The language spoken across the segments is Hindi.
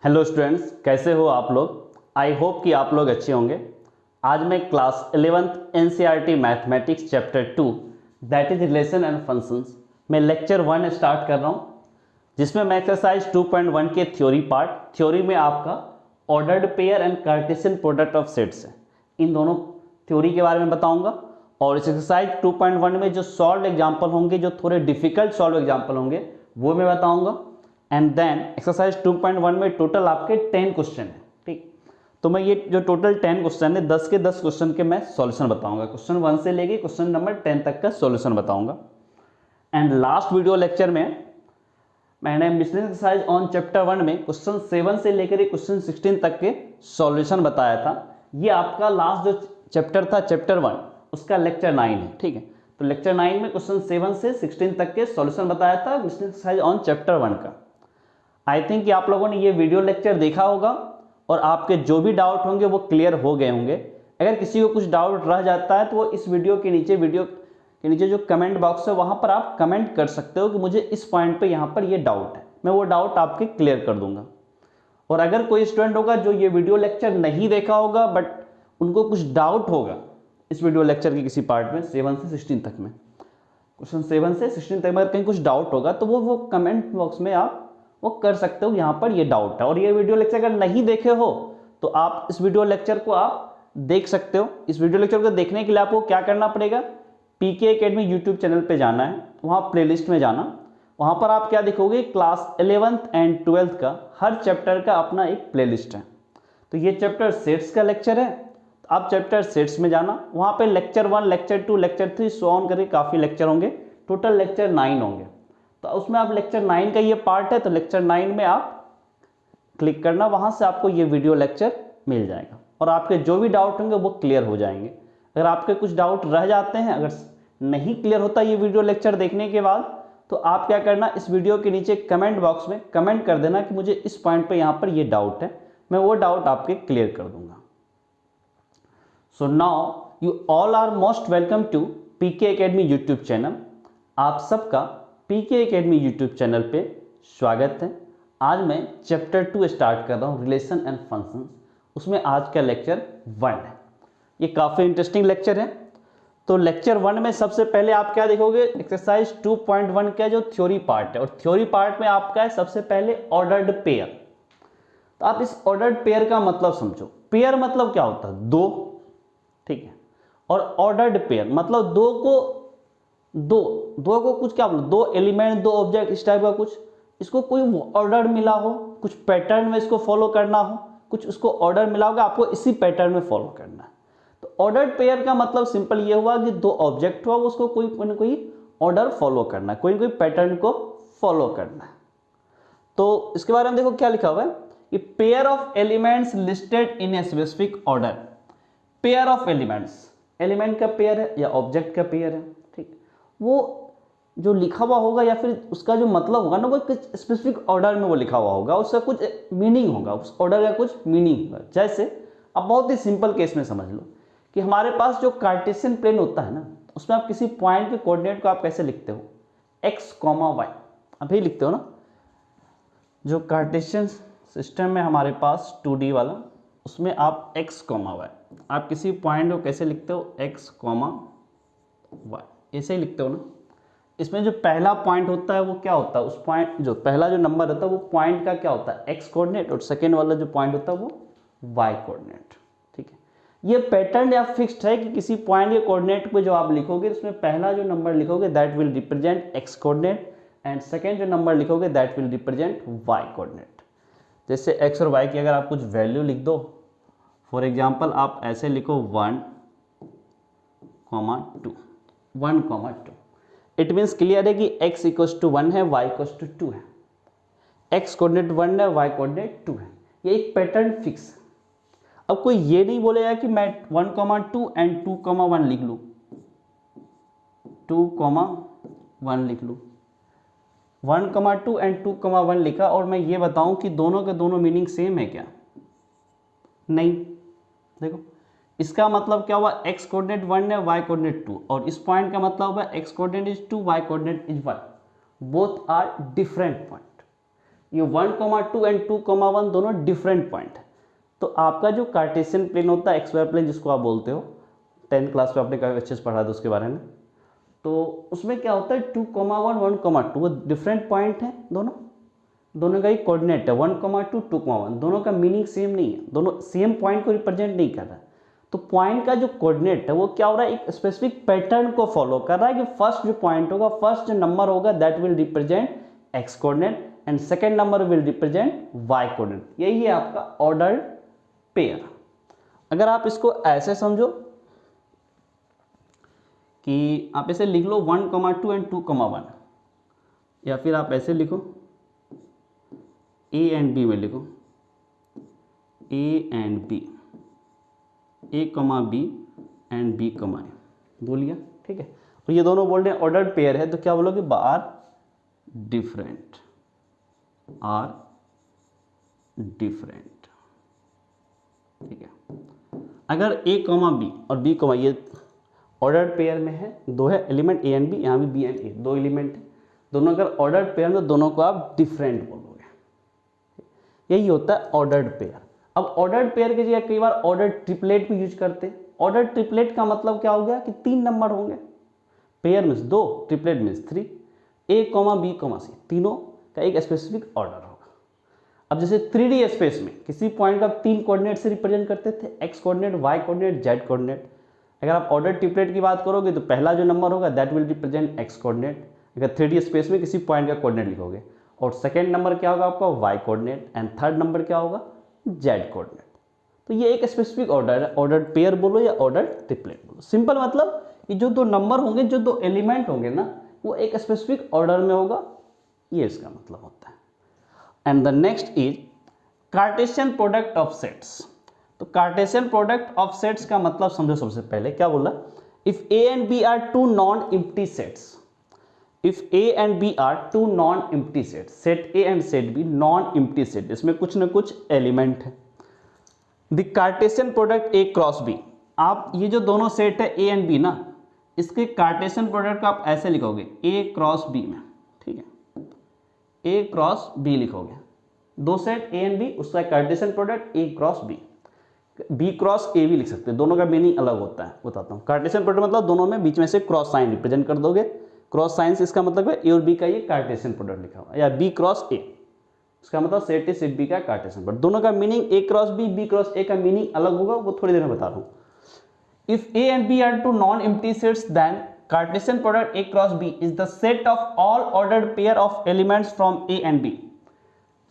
हेलो स्टूडेंट्स, कैसे हो आप लोग। आई होप कि आप लोग अच्छे होंगे। आज मैं class 11th NCERT mathematics chapter 2 that is relation and functions में लेक्चर 1 स्टार्ट कर रहा हूं, जिसमें मैं एक्सरसाइज 2.1 के थ्योरी में आपका ordered pair and Cartesian product of sets है, इन दोनों थ्योरी के बारे में बताऊंगा। और इस एक्सरसाइज 2.1 में जो सॉल्व एग्जाम्पल होंगे, जो थोड़े डिफिकल्ट सॉल्व एग्जाम्पल होंगे, वो मैं बताऊंगा। एंड देन एक्सरसाइज 2.1 में टोटल आपके 10 क्वेश्चन है। ठीक, तो मैं ये जो टोटल 10 क्वेश्चन है, 10 के 10 क्वेश्चन के मैं सॉल्यूशन बताऊंगा। क्वेश्चन 1 से लेके क्वेश्चन नंबर 10 तक का सॉल्यूशन बताऊंगा। एंड लास्ट वीडियो लेक्चर में मैंने मिसलेनियस एक्सरसाइज ऑन चैप्टर 1 में क्वेश्चन 7 से लेकर क्वेश्चन 16 तक के सॉल्यूशन बताया था। ये आपका लास्ट जो चैप्टर था, चैप्टर 1, उसका लेक्चर 9 है। ठीक है, तो लेक्चर 9 में क्वेश्चन 7 से 16 तक के सॉल्यूशन बताया था मिसलेनियस एक्सरसाइज ऑन चैप्टर 1 का। आई थिंक कि आप लोगों ने ये वीडियो लेक्चर देखा होगा और आपके जो भी डाउट होंगे वो क्लियर हो गए होंगे। अगर किसी को कुछ डाउट रह जाता है तो वो इस वीडियो के नीचे जो कमेंट बॉक्स है वहाँ पर आप कमेंट कर सकते हो कि मुझे इस पॉइंट पे यहाँ पर ये डाउट है, मैं वो डाउट आपके क्लियर कर दूंगा। और अगर कोई स्टूडेंट होगा जो ये वीडियो लेक्चर नहीं देखा होगा बट उनको कुछ डाउट होगा इस वीडियो लेक्चर के किसी पार्ट में 7 से 16 तक में, क्वेश्चन 7 से 16 तक में अगर कहीं कुछ डाउट होगा तो वो कमेंट बॉक्स में आप वो कर सकते हो, यहाँ पर ये डाउट है। और ये वीडियो लेक्चर अगर नहीं देखे हो तो आप इस वीडियो लेक्चर को आप देख सकते हो। इस वीडियो लेक्चर को देखने के लिए आपको क्या करना पड़ेगा, पीके एकेडमी यूट्यूब चैनल पे जाना है, वहाँ प्लेलिस्ट में जाना, वहाँ पर आप क्या देखोगे, क्लास 11th एंड 12th का हर चैप्टर का अपना एक प्लेलिस्ट है। तो ये चैप्टर सेट्स का लेक्चर है, तो आप चैप्टर सेट्स में जाना, वहाँ पे lecture 1, lecture 2, lecture 3 so on करके काफ़ी लेक्चर होंगे, टोटल लेक्चर 9 होंगे। तो उसमें आप लेक्चर 9 का ये पार्ट है, तो लेक्चर 9 में आप क्लिक करना, वहाँ से आपको ये वीडियो लेक्चर मिल जाएगा और आपके जो भी डाउट होंगे वो क्लियर हो जाएंगे। अगर आपके कुछ डाउट रह जाते हैं, अगर नहीं क्लियर होता ये वीडियो लेक्चर देखने के बाद, तो आप क्या करना, इस वीडियो के नीचे कमेंट बॉक्स में कमेंट कर देना कि मुझे इस पॉइंट पे यहाँ पर ये डाउट है, मैं वो डाउट आपके क्लियर कर दूंगा। So now you all are most welcome to PK academy YouTube channel. आप सबका पीके एकेडमी यूट्यूब चैनल पे स्वागत है। आज मैं चैप्टर 2 स्टार्ट कर रहा हूँ, रिलेशन एंड फंक्शंस। उसमें आज का लेक्चर 1 है। ये काफ़ी इंटरेस्टिंग लेक्चर है। तो लेक्चर 1 में सबसे पहले आप क्या देखोगे, एक्सरसाइज 2.1 का जो थ्योरी पार्ट है, और थ्योरी पार्ट में आपका है सबसे पहले ऑर्डर्ड पेयर। तो आप इस ऑर्डर्ड पेयर का मतलब समझो। पेयर मतलब क्या होता है, दो, ठीक है। और ऑर्डर्ड पेयर मतलब दो को कुछ क्या बोलो, दो एलिमेंट, दो ऑब्जेक्ट, इस टाइप का कुछ, इसको कोई ऑर्डर मिला हो, कुछ पैटर्न में इसको फॉलो करना हो, कुछ उसको ऑर्डर मिला होगा, आपको इसी पैटर्न में फॉलो करना है। तो ऑर्डर्ड पेयर का मतलब सिंपल ये हुआ कि दो ऑब्जेक्ट हुआ, उसको कोई ऑर्डर फॉलो करना है, कोई पैटर्न को फॉलो करना है। तो इसके बारे में देखो क्या लिखा हुआ है कि pair of elements listed in a specific order. Pair of elements, element का पेयर है या ऑब्जेक्ट का पेयर है, ठीक। वो जो लिखा हुआ होगा या फिर उसका जो मतलब होगा ना, वो कुछ स्पेसिफिक ऑर्डर में वो लिखा हुआ होगा, उसका कुछ मीनिंग होगा, उस ऑर्डर का कुछ मीनिंग होगा। जैसे अब बहुत ही सिंपल केस में समझ लो कि हमारे पास जो कार्टेशियन प्लेन होता है ना, उसमें आप किसी पॉइंट के कोऑर्डिनेट को आप कैसे लिखते हो, x, y, अभी लिखते हो ना। जो कार्टेशियन सिस्टम में हमारे पास 2D वाला, उसमें आप x, y, आप किसी पॉइंट को कैसे लिखते हो, x, y, ऐसे ही लिखते हो ना। इसमें जो पहला पॉइंट होता है वो क्या होता है, उस पॉइंट जो पहला जो नंबर होता है वो पॉइंट का क्या होता है, x कोऑर्डिनेट, और सेकेंड वाला जो पॉइंट होता है वो y कोऑर्डिनेट, ठीक है। ये पैटर्न या फिक्स्ड है कि किसी पॉइंट के कोऑर्डिनेट पे जो आप लिखोगे, उसमें पहला जो नंबर लिखोगे that will represent x coordinate, and second जो नंबर लिखोगे that will represent y coordinate. जैसे x और y की अगर आप कुछ वैल्यू लिख दो, फॉर एग्जाम्पल आप ऐसे लिखो 1, 2, 1, 2, इट मीन्स क्लियर है कि x इक्वल्स टू 1 है, y इक्वल्स टू 2 है, x कोऑर्डिनेट 1 है, y कोऑर्डिनेट 2 है। ये एक पैटर्न फिक्स है। अब कोई ये नहीं बोलेगा कि मैं 1, 2 एंड 2, 1 लिख लूँ, 2, 1 लिख लूँ, 1, 2 एंड 2, 1 लिखा और मैं ये बताऊं कि दोनों के दोनों मीनिंग सेम है क्या, नहीं। देखो इसका मतलब क्या हुआ, x कोऑर्डिनेट 1 है, y कोऑर्डिनेट 2, और इस पॉइंट का मतलब हुआ x coordinate is 2, y coordinate is 1, both are different point. ये 1,2 एंड 2,1 दोनों डिफरेंट पॉइंट है। तो आपका जो कार्टेशियन प्लेन होता है, XY प्लेन जिसको आप बोलते हो, 10th क्लास में आपने काफ़ी अच्छे से पढ़ा था उसके बारे में, तो उसमें क्या होता है 2,1 1,2 वो डिफरेंट पॉइंट हैं दोनों का ही कोऑर्डिनेट है 1,2 2,1 दोनों का मीनिंग सेम नहीं है, दोनों सेम पॉइंट को रिप्रेजेंट नहीं कर रहा है। तो पॉइंट का जो कोऑर्डिनेट है वो क्या हो रहा है, एक स्पेसिफिक पैटर्न को फॉलो कर रहा है कि फर्स्ट जो पॉइंट होगा, फर्स्ट जो नंबर होगा that will represent x coordinate and second number will represent y coordinate. यही है आपका ऑर्डर्ड पेयर। अगर आप इसको ऐसे समझो कि आप इसे लिख लो 1,2 एंड 2,1, या फिर आप ऐसे लिखो A एंड B में लिखो A and B, A, B and B, A बोल लिया, ठीक है। और ये दोनों बोल रहे हैं ऑर्डर्ड पेयर है, तो क्या बोलोगे, आर डिफरेंट, ठीक है। अगर A, B और B, ये ऑर्डर्ड पेयर में है, दो है एलिमेंट A एंड B, यहाँ भी B एंड A दो एलिमेंट है, दोनों अगर ऑर्डर्ड पेयर में दोनों को आप डिफरेंट बोलोगे, यही होता है ऑर्डर्ड पेयर। अब ऑर्डर्ड पेयर की जगह कई बार ऑर्डर्ड ट्रिपलेट भी यूज करते हैं। ऑर्डर्ड ट्रिपलेट का मतलब क्या हो गया कि 3 नंबर होंगे, pair means 2, triplet means 3, A, B, C तीनों का एक स्पेसिफिक ऑर्डर होगा। अब जैसे 3D स्पेस में किसी पॉइंट का 3 कोऑर्डिनेट से रिप्रेजेंट करते थे, x coordinate, y coordinate, z coordinate. अगर आप ऑर्डर्ड ट्रिपलेट की बात करोगे तो पहला जो नंबर होगा that will represent x coordinate, अगर 3D स्पेस में किसी पॉइंट का कोऑर्डिनेट लिखोगे, और सेकेंड नंबर क्या होगा आपका y coordinate, and third number क्या होगा जेड कोऑर्डिनेट। तो ये एक स्पेसिफिक ऑर्डर है, ऑर्डर्ड पेयर बोलो या ऑर्डर्ड ट्रिपलेट बोलो। सिंपल मतलब ये जो दो नंबर होंगे, जो दो एलिमेंट होंगे ना, वो एक स्पेसिफिक ऑर्डर में होगा, ये इसका मतलब होता है। And the next is Cartesian product of sets. तो कार्टेशियन प्रोडक्ट ऑफ सेट्स का मतलब समझो। सबसे पहले क्या बोला, if A and B are two non empty sets, if A and B are two non-empty sets, set A and set B non-empty set, इसमें कुछ ना कुछ एलिमेंट है, the Cartesian product A cross B, आप ये जो दोनों सेट है A एंड B ना, इसके कार्टेशियन प्रोडक्ट का आप ऐसे लिखोगे A क्रॉस B में, ठीक है, A क्रॉस B लिखोगे, दो सेट A एंड B, उसका Cartesian product A cross B, B cross A भी लिख सकते हैं, दोनों का मीनिंग अलग होता है, बताता हूँ। कार्टेशियन प्रोडक्ट मतलब दोनों में बीच में से क्रॉस साइन रिप्रेजेंट कर दोगे, क्रॉस साइंस इसका मतलब है ए और बी का ये कार्टेशियन प्रोडक्ट लिखा हुआ है, या बी क्रॉस ए, इसका मतलब सेट ए सेट बी का कार्टेशियन प्रोडक्ट। दोनों का meaning A cross B cross A का मीनिंग अलग होगा, वो थोड़ी देर में बता रहा हूँ। If A and B are two non empty sets then Cartesian product A cross B is the set of all ordered pair of elements from A and B.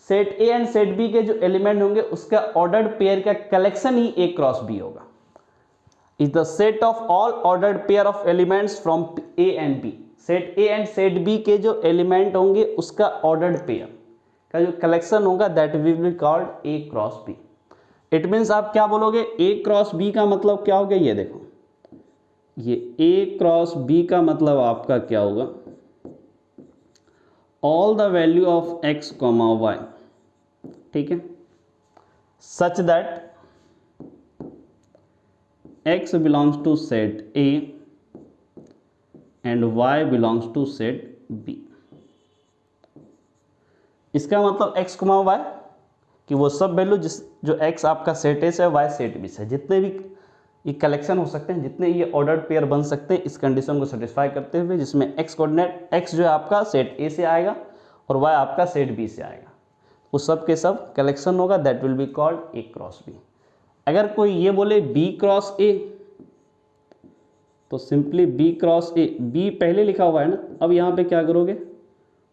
Set A and set B के जो एलिमेंट होंगे उसका ऑर्डर्ड पेयर का कलेक्शन ही ए क्रॉस बी होगा। Is the set of all ordered pair of elements from A and B, set A and set B के जो एलिमेंट होंगे उसका ऑर्डर्ड पेयर का जो कलेक्शन होगा that will be called A cross B. It means आप क्या बोलोगे, ए क्रॉस बी का मतलब क्या होगा, ये देखो, ये ए क्रॉस बी का मतलब आपका क्या होगा, all the value of x comma y, ठीक है, such that x belongs to set A and y belongs to set B। इसका मतलब x कुमा y कि वो सब वैल्यू जो x आपका सेट ए से है, y सेट B से है, जितने भी ये कलेक्शन हो सकते हैं, जितने ये ऑर्डर्ड पेयर बन सकते हैं इस कंडीशन को सेटिस्फाई करते हुए, जिसमें x कोऑर्डिनेट x जो है आपका सेट ए से आएगा और y आपका सेट B से आएगा, वो सब के सब कलेक्शन होगा, that will be called A cross B. अगर कोई ये बोले B क्रॉस ए, तो simply B cross A, B पहले लिखा हुआ है ना, अब यहाँ पे क्या करोगे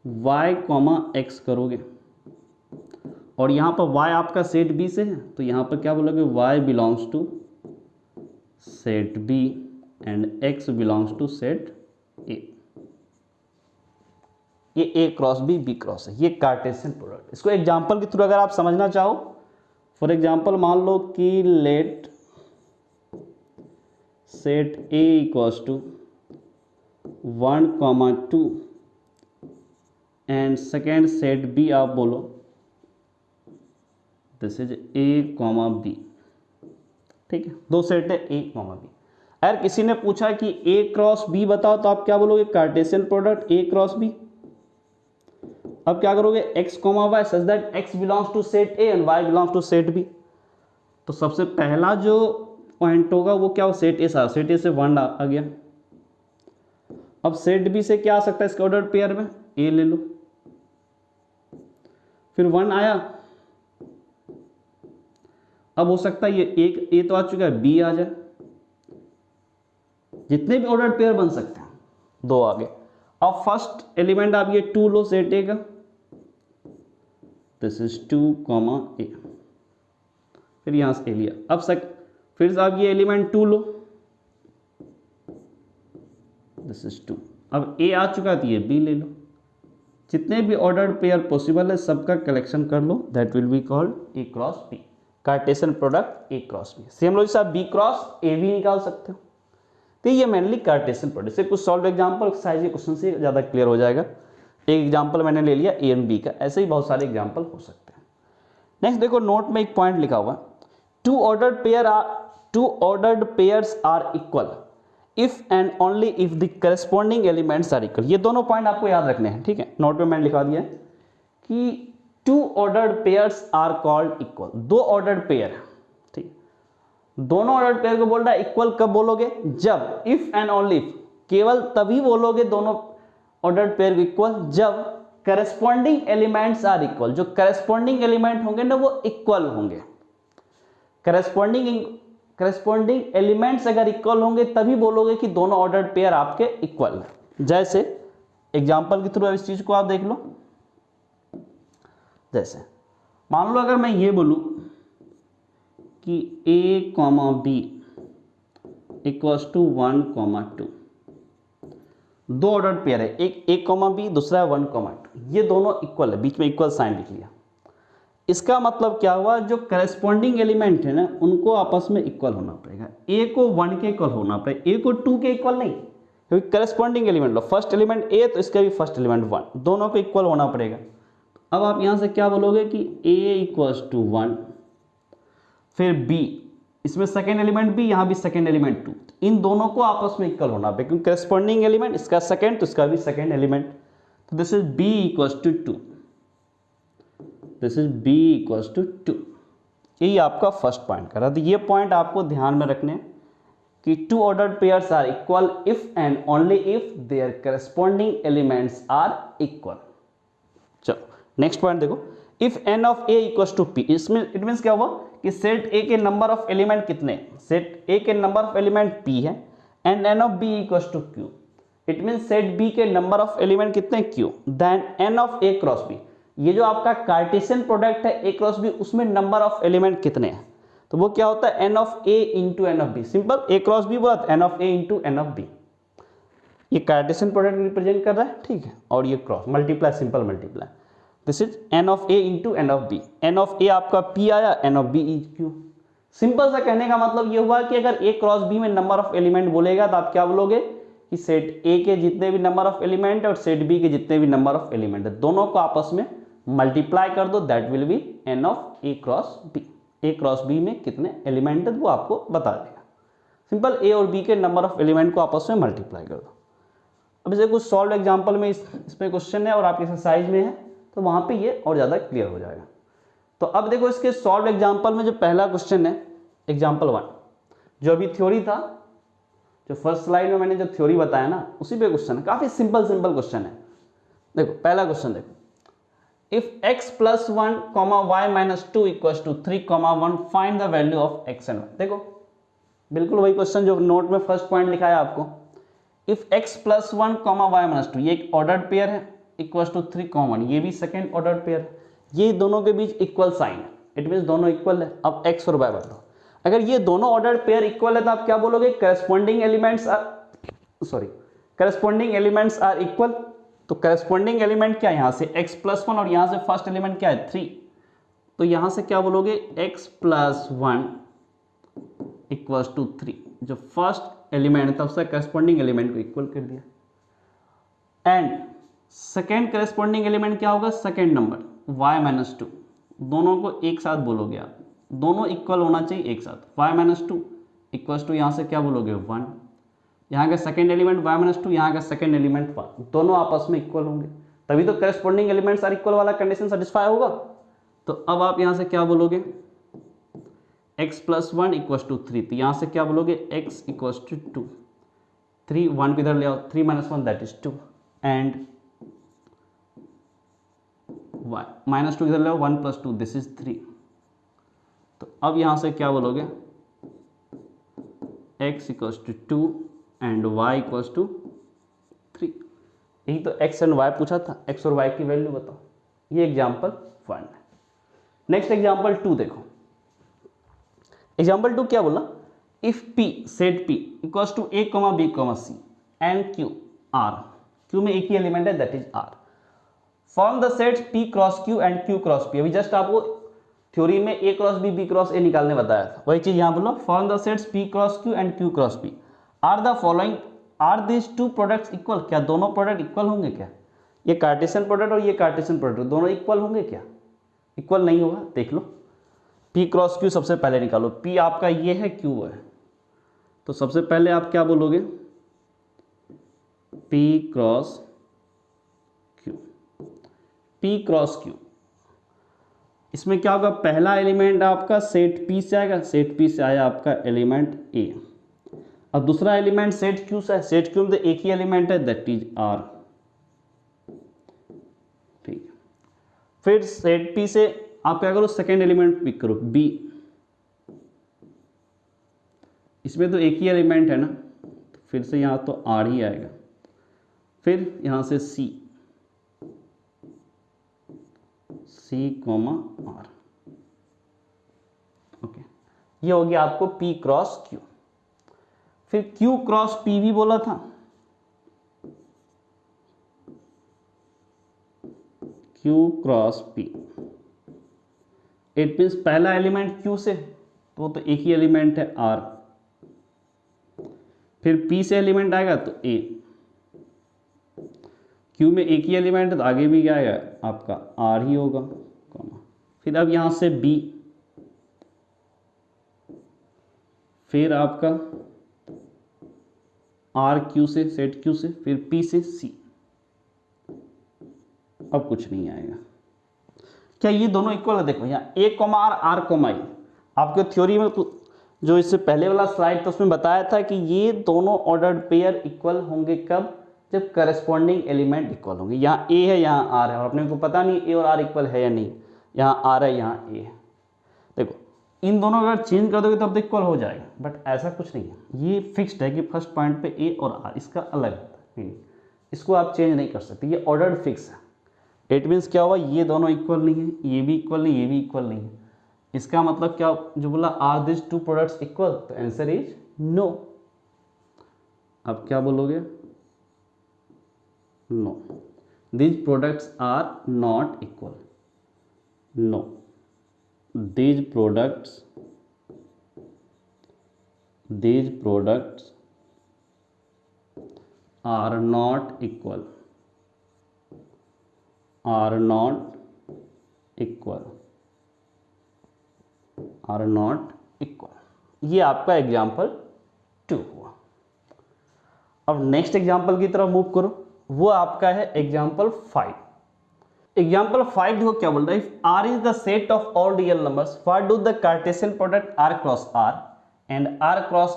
y कॉमा x करोगे, और यहाँ पर y आपका सेट B से है, तो यहाँ पर क्या बोलोगे y belongs to set B and x belongs to set A। ये A क्रॉस B क्रॉस है, ये कार्टेशियन प्रोडक्ट। इसको एग्जांपल के थ्रू अगर आप समझना चाहो, फॉर एग्जांपल मान लो कि let set A equals to 1,2 and second set B आप बोलो दिस इज A, B, ठीक है, दो सेट है A, B। अगर किसी ने पूछा कि A क्रॉस B बताओ, तो आप क्या बोलोगे, Cartesian product A cross B। अब क्या करोगे, x comma y such that x belongs to set A and y belongs to set B. तो सबसे पहला जो पॉइंट होगा वो क्या हो, सेट ए से, सेट ए से 1 आ गया। अब सेट बी से क्या आ सकता है इसके ऑर्डर पेयर में, ए ले लो, फिर 1 आया। अब हो सकता है ये एक ए तो आ चुका है, बी आ जाए, जितने भी ऑर्डर पेयर बन सकते हैं 2 आ गए। अब फर्स्ट एलिमेंट आप ये 2 लो सेट ए का, दिस इज 2 कॉमा ए, फिर यहां से ए लिया। अब फिर आप ये एलिमेंट 2 लो, दिस इज 2। अब ए आ चुका है तो ये बी ले लो, जितने भी ऑर्डर्ड पेयर पॉसिबल है सबका कलेक्शन कर लो, that will be called A cross B, Cartesian product A cross B. Same लोग आप बी क्रॉस ए भी निकाल सकते हो। तो ये मेनली कार्टेशियन प्रोडक्ट से कुछ सॉल्व एग्जांपल एक्सरसाइज के क्वेश्चन से ज़्यादा क्लियर हो जाएगा। एक एग्जांपल मैंने ले लिया ए एंड बी का, ऐसे ही बहुत सारे एग्जांपल हो सकते हैं। नेक्स्ट देखो, नोट में एक पॉइंट लिखा हुआ, two ordered pairs are equal if and only if the corresponding elements are equal. ये दोनों पॉइंट आपको याद रखने हैं, ठीक है। नोट में मैंने लिखा दिया है कि two ordered pairs are called equal, 2 ordered pair है, ठीक। दोनों ऑर्डर्ड पेयर को बोल रहा है इक्वल कब बोलोगे, जब, इफ एंड ओनली इफ, केवल तभी बोलोगे दोनों ऑर्डर्ड पेयर को इक्वल जब करस्पॉन्डिंग एलिमेंट्स आर इक्वल। जो करस्पॉन्डिंग एलिमेंट होंगे ना वो इक्वल होंगे। करस्पॉन्डिंग एलिमेंट्स अगर इक्वल होंगे तभी बोलोगे कि दोनों ऑर्डर्ड पेयर आपके इक्वल है। जैसे एग्जांपल के थ्रू इस चीज को आप देख लो। जैसे मान लो अगर मैं ये बोलूं कि a comma b equals to 1 comma 2, 2 ordered pair है, एक a कॉमा बी, दूसरा है 1 कॉमा 2, ये दोनों इक्वल है, बीच में इक्वल साइन लिख लिया। इसका मतलब क्या हुआ, जो करस्पॉन्डिंग एलिमेंट है ना उनको आपस में इक्वल होना पड़ेगा। a को 1 के इक्वल होना पड़ेगा, a को 2 के इक्वल नहीं, क्योंकि corresponding element low, first element a तो इसका भी फर्स्ट एलिमेंट 1, दोनों को इक्वल होना पड़ेगा। अब आप यहाँ से क्या बोलोगे कि a इक्वल्स टू 1, फिर b, इसमें सेकेंड एलिमेंट b, यहाँ भी सेकेंड एलिमेंट 2, इन दोनों को आपस में इक्वल होना पड़ेगा, क्योंकि करस्पॉन्डिंग एलिमेंट इसका सेकेंड तो इसका भी सेकेंड एलिमेंट। तो this is b equals to 2, this is b equals to 2। यही आपका फर्स्ट पॉइंट करा। तो ये पॉइंट आपको ध्यान में रखने कि two ordered pairs are equal if and only if their corresponding elements are equal. चलो नेक्स्ट पॉइंट देखो, if n of a equals to p, इसमें इट मीन्स क्या हुआ कि सेट a के नंबर ऑफ एलिमेंट कितने, सेट a के नंबर ऑफ एलिमेंट p है and n of b equals to q, it means set b के नंबर ऑफ एलिमेंट कितने q, then n of a cross b, ये जो आपका कार्टेशियन प्रोडक्ट है a क्रॉस b, उसमें नंबर ऑफ एलिमेंट कितने हैं, तो वो क्या होता है n of a into n of b। Simple, a cross b बोला n of a into n of b, ये कार्टेशियन प्रोडक्ट रिप्रेजेंट कर रहा है, ठीक है। और ये cross multiply, simple multiply, this is n of a into n of b, n of a आपका p आया, n of b is q। Simple सा कहने का मतलब ये हुआ कि अगर a क्रॉस b में नंबर ऑफ एलिमेंट बोलेगा तो आप क्या बोलोगे कि सेट a के जितने भी नंबर ऑफ एलिमेंट है और सेट b के जितने भी नंबर ऑफ एलिमेंट है दोनों को आपस में मल्टीप्लाई कर दो, that will B n of a cross b। a cross b में कितने एलिमेंट है वो आपको बता देगा। सिंपल, a और b के नंबर ऑफ एलिमेंट को आपस में मल्टीप्लाई कर दो। अब इसे कुछ सॉल्व एग्जाम्पल में इसमें क्वेश्चन है और आपकी एक्सरसाइज में है तो वहां पे ये और ज़्यादा क्लियर हो जाएगा। तो अब देखो इसके सॉल्व एग्जाम्पल में जो पहला क्वेश्चन है एग्जाम्पल 1, जो अभी थ्योरी था, जो फर्स्ट स्लाइड में मैंने जो थ्योरी बताया ना उसी पे क्वेश्चन है, काफ़ी सिंपल क्वेश्चन है। देखो पहला क्वेश्चन देखो, if x plus 1 comma y minus 2 equals to 3 comma 1 find the value of x and y। देखो बिल्कुल वही क्वेश्चन जो नोट में फर्स्ट पॉइंट लिखा है आपको, if x plus 1 comma y minus 2, ये एक ऑर्डर्ड पेयर है, इक्वल्स टू 3 कॉमा 1, ये भी सेकेंड ऑर्डर पेयर, ये दोनों के बीच इक्वल साइन है, इट मीन्स दोनों इक्वल है। अब x और y बताओ, अगर ये दोनों ऑर्डर पेयर इक्वल है तो आप क्या बोलोगे, करस्पॉन्डिंग एलिमेंट्स आर इक्वल। तो करस्पॉन्डिंग एलिमेंट क्या है, यहाँ से x प्लस 1 और यहाँ से फर्स्ट एलिमेंट क्या है 3, तो यहाँ से क्या बोलोगे x प्लस 1 इक्वल्स टू 3, जो फर्स्ट एलिमेंट है तब से करस्पॉन्डिंग एलिमेंट को इक्वल कर दिया। एंड सेकेंड करस्पॉन्डिंग एलिमेंट क्या होगा, सेकेंड नंबर y माइनस 2, दोनों को एक साथ बोलोगे आप, दोनों इक्वल होना चाहिए एक साथ। y माइनस 2 इक्वल्स टू यहाँ से क्या बोलोगे 1, यहाँ का सेकेंड एलिमेंट y माइनस 2, यहाँ का सेकेंड एलिमेंट 1, दोनों आपस में इक्वल होंगे तभी तो करस्पॉन्डिंग एलिमेंट्स आर इक्वल वाला कंडीशन सेटिस्फाई होगा। तो अब आप यहां से क्या बोलोगे, x प्लस 1 इक्वल्स टू 3, तो यहां से क्या बोलोगे x इक्वल्स टू 2, 3 1 किधर ले आओ, 3 minus 1 that is 2 and y minus 2 किधर ले आओ, 1 प्लस 2 दिस इज 3। तो अब यहां से क्या बोलोगे x equals to 2 and y equals to 3। यही तो x एंड y पूछा था, x और y की वैल्यू बताओ। ये एग्जाम्पल 1 है। नेक्स्ट एग्जाम्पल 2 देखो। एग्जाम्पल 2 क्या बोला, if p set p equals to a, b, c and q r, q में एक ही एलिमेंट है that is r, form the sets p cross q and q cross p। अभी जस्ट आपको थ्योरी में a cross b, b cross a निकालने बताया था, वही चीज यहां बोलो, form the sets p cross q and q cross p are the following, are this two products equal, क्या दोनों प्रोडक्ट इक्वल होंगे क्या, ये कार्टेशियन प्रोडक्ट और ये कार्टेशियन प्रोडक्ट दोनों इक्वल होंगे क्या, इक्वल नहीं होगा। देख लो p क्रॉस q सबसे पहले निकालो, p आपका ये है, q है, तो सबसे पहले आप क्या बोलोगे p cross q, p cross q, इसमें क्या होगा, पहला एलिमेंट आपका सेट p से आएगा, सेट p से आया आपका एलिमेंट a, अब दूसरा एलिमेंट सेट q से है, सेट q में तो एक ही एलिमेंट है दैट इज r, ठीक है। फिर सेट p से आप क्या करो, सेकेंड एलिमेंट पिक करो b, इसमें तो एक ही एलिमेंट है ना, तो फिर से यहाँ तो r ही आएगा, फिर यहाँ से c, r, ओके, ये हो गया आपको p क्रॉस q। फिर q क्रॉस p भी बोला था, q cross p, it means पहला एलिमेंट q से, तो तो एक ही एलिमेंट है r, फिर p से एलिमेंट आएगा तो a, q में एक ही एलिमेंट है तो आगे भी क्या आएगा आपका r ही होगा, फिर अब यहां से b, फिर आपका r q से, सेट q से, फिर p से c, अब कुछ नहीं आएगा। क्या ये दोनों इक्वल है, देखो यहाँ a, r, r, e, आपके थ्योरी में तो जो इससे पहले वाला स्लाइड था उसमें बताया था कि ये दोनों ऑर्डर्ड पेयर इक्वल होंगे कब, जब करस्पॉन्डिंग एलिमेंट इक्वल होंगे। यहाँ a है, यहाँ r है, और अपने को पता नहीं a और r इक्वल है या नहीं, यहाँ r है, यहाँ a है। देखो इन दोनों अगर चेंज कर दोगे तब तो इक्वल हो जाएगा, बट ऐसा कुछ नहीं है, ये फिक्स्ड है कि फर्स्ट पॉइंट पे a और r, इसका अलग होता है, इसको आप चेंज नहीं कर सकते, ये ऑर्डर्ड फिक्स है। इट मीन्स क्या हुआ, ये दोनों इक्वल नहीं है, ये भी इक्वल नहीं, ये भी इक्वल नहीं है, इसका मतलब क्या, जो बोला are this two products equal, तो आंसर इज नो। अब क्या बोलोगे, no, these products are not equal, no, these products are not equal, are not equal, are not equal. ये आपका एग्जाम्पल 2 हुआ। अब नेक्स्ट एग्जाम्पल की तरफ मूव करो, वो आपका है एग्जाम्पल 5। एग्जाम्पल 5 देखो क्या बोल रहा है, if r is the set of all real numbers, what do the Cartesian product r cross r and r cross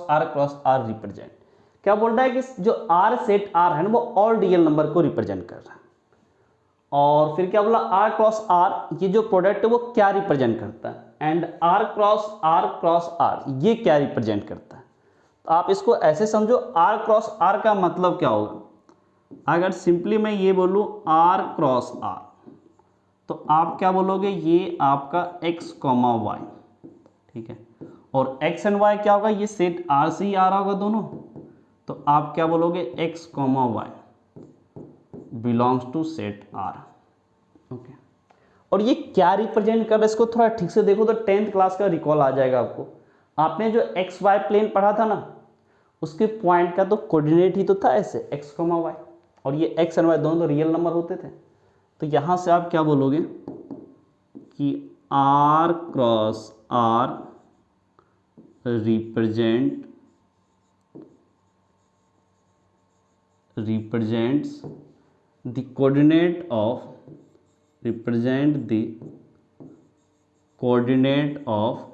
r represent. क्या बोल रहा है कि जो r सेट r है ना वो ऑल रियल नंबर को रिप्रेजेंट कर रहा है, और फिर क्या बोला r क्रॉस r, ये जो प्रोडक्ट है वो क्या रिप्रेजेंट करता है, एंड r क्रॉस r ये क्या रिप्रेजेंट करता है। तो आप इसको ऐसे समझो, r क्रॉस r का मतलब क्या होगा, अगर सिंपली मैं ये बोलूं r क्रॉस r, तो आप क्या बोलोगे, ये आपका x, y, ठीक है, और x एंड y क्या होगा, ये सेट r से ही आ रहा होगा दोनों, तो आप क्या बोलोगे x, y belongs to set r, okay. और ये क्या रिप्रेजेंट कर रहा है, इसको थोड़ा ठीक से देखो तो 10th क्लास का रिकॉल आ जाएगा आपको। आपने जो एक्स वाई प्लेन पढ़ा था ना, उसके पॉइंट का तो कोऑर्डिनेट ही तो था ऐसे x, y, और ये x एंड y दोनों तो रियल नंबर होते थे। तो यहां से आप क्या बोलोगे कि r cross r represents the coordinate of represent the coordinate of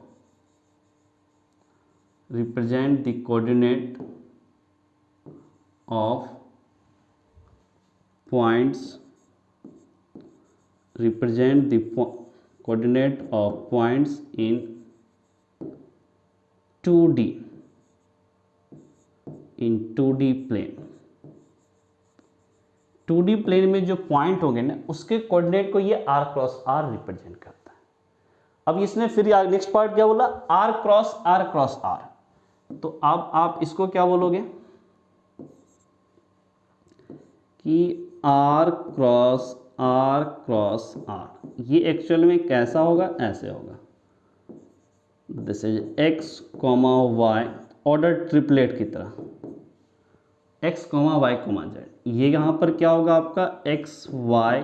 represent the coordinate of points represent the coordinate of points in 2D in 2D plane. 2D plane में जो पॉइंट होंगे ना उसके कोऑर्डिनेट को ये r क्रॉस r रिप्रेजेंट करता है। अब इसने फिर नेक्स्ट पार्ट क्या बोला, r क्रॉस r, तो अब आप इसको क्या बोलोगे कि r क्रॉस r, ये एक्चुअल में कैसा होगा, ऐसे होगा, this is x, y order triplet की तरह, x, y, z। ये यहाँ पर क्या होगा आपका x, y,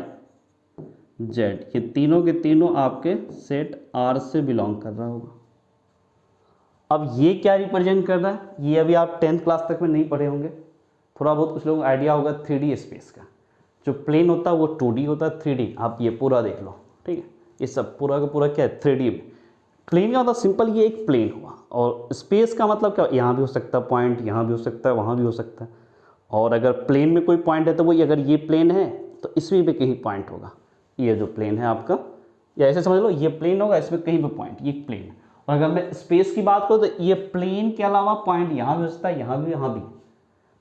z, ये तीनों के तीनों आपके सेट R से बिलोंग कर रहा होगा। अब ये क्या रिप्रेजेंट कर रहा है, ये अभी आप 10th क्लास तक में नहीं पढ़े होंगे, थोड़ा बहुत कुछ लोगों को आइडिया होगा 3D स्पेस का। जो प्लेन होता है वो 2D होता है, 3D आप ये पूरा देख लो, ठीक है। ये सब पूरा का पूरा क्या है, 3D में। प्लेन का मतलब सिंपल ये एक प्लेन हुआ, और स्पेस का मतलब क्या, यहाँ भी हो सकता है पॉइंट, यहाँ भी हो सकता है, वहाँ भी हो सकता है। और अगर प्लेन में कोई पॉइंट है तो वही, अगर ये प्लेन है तो इसमें भी कहीं पॉइंट होगा। ये जो प्लेन है आपका, या ऐसे समझ लो ये प्लेन होगा, इसमें कहीं भी पॉइंट, ये प्लेन है। और अगर मैं स्पेस की बात करूँ तो ये प्लेन के अलावा पॉइंट यहाँ भी हो सकता है, यहाँ भी, यहाँ भी।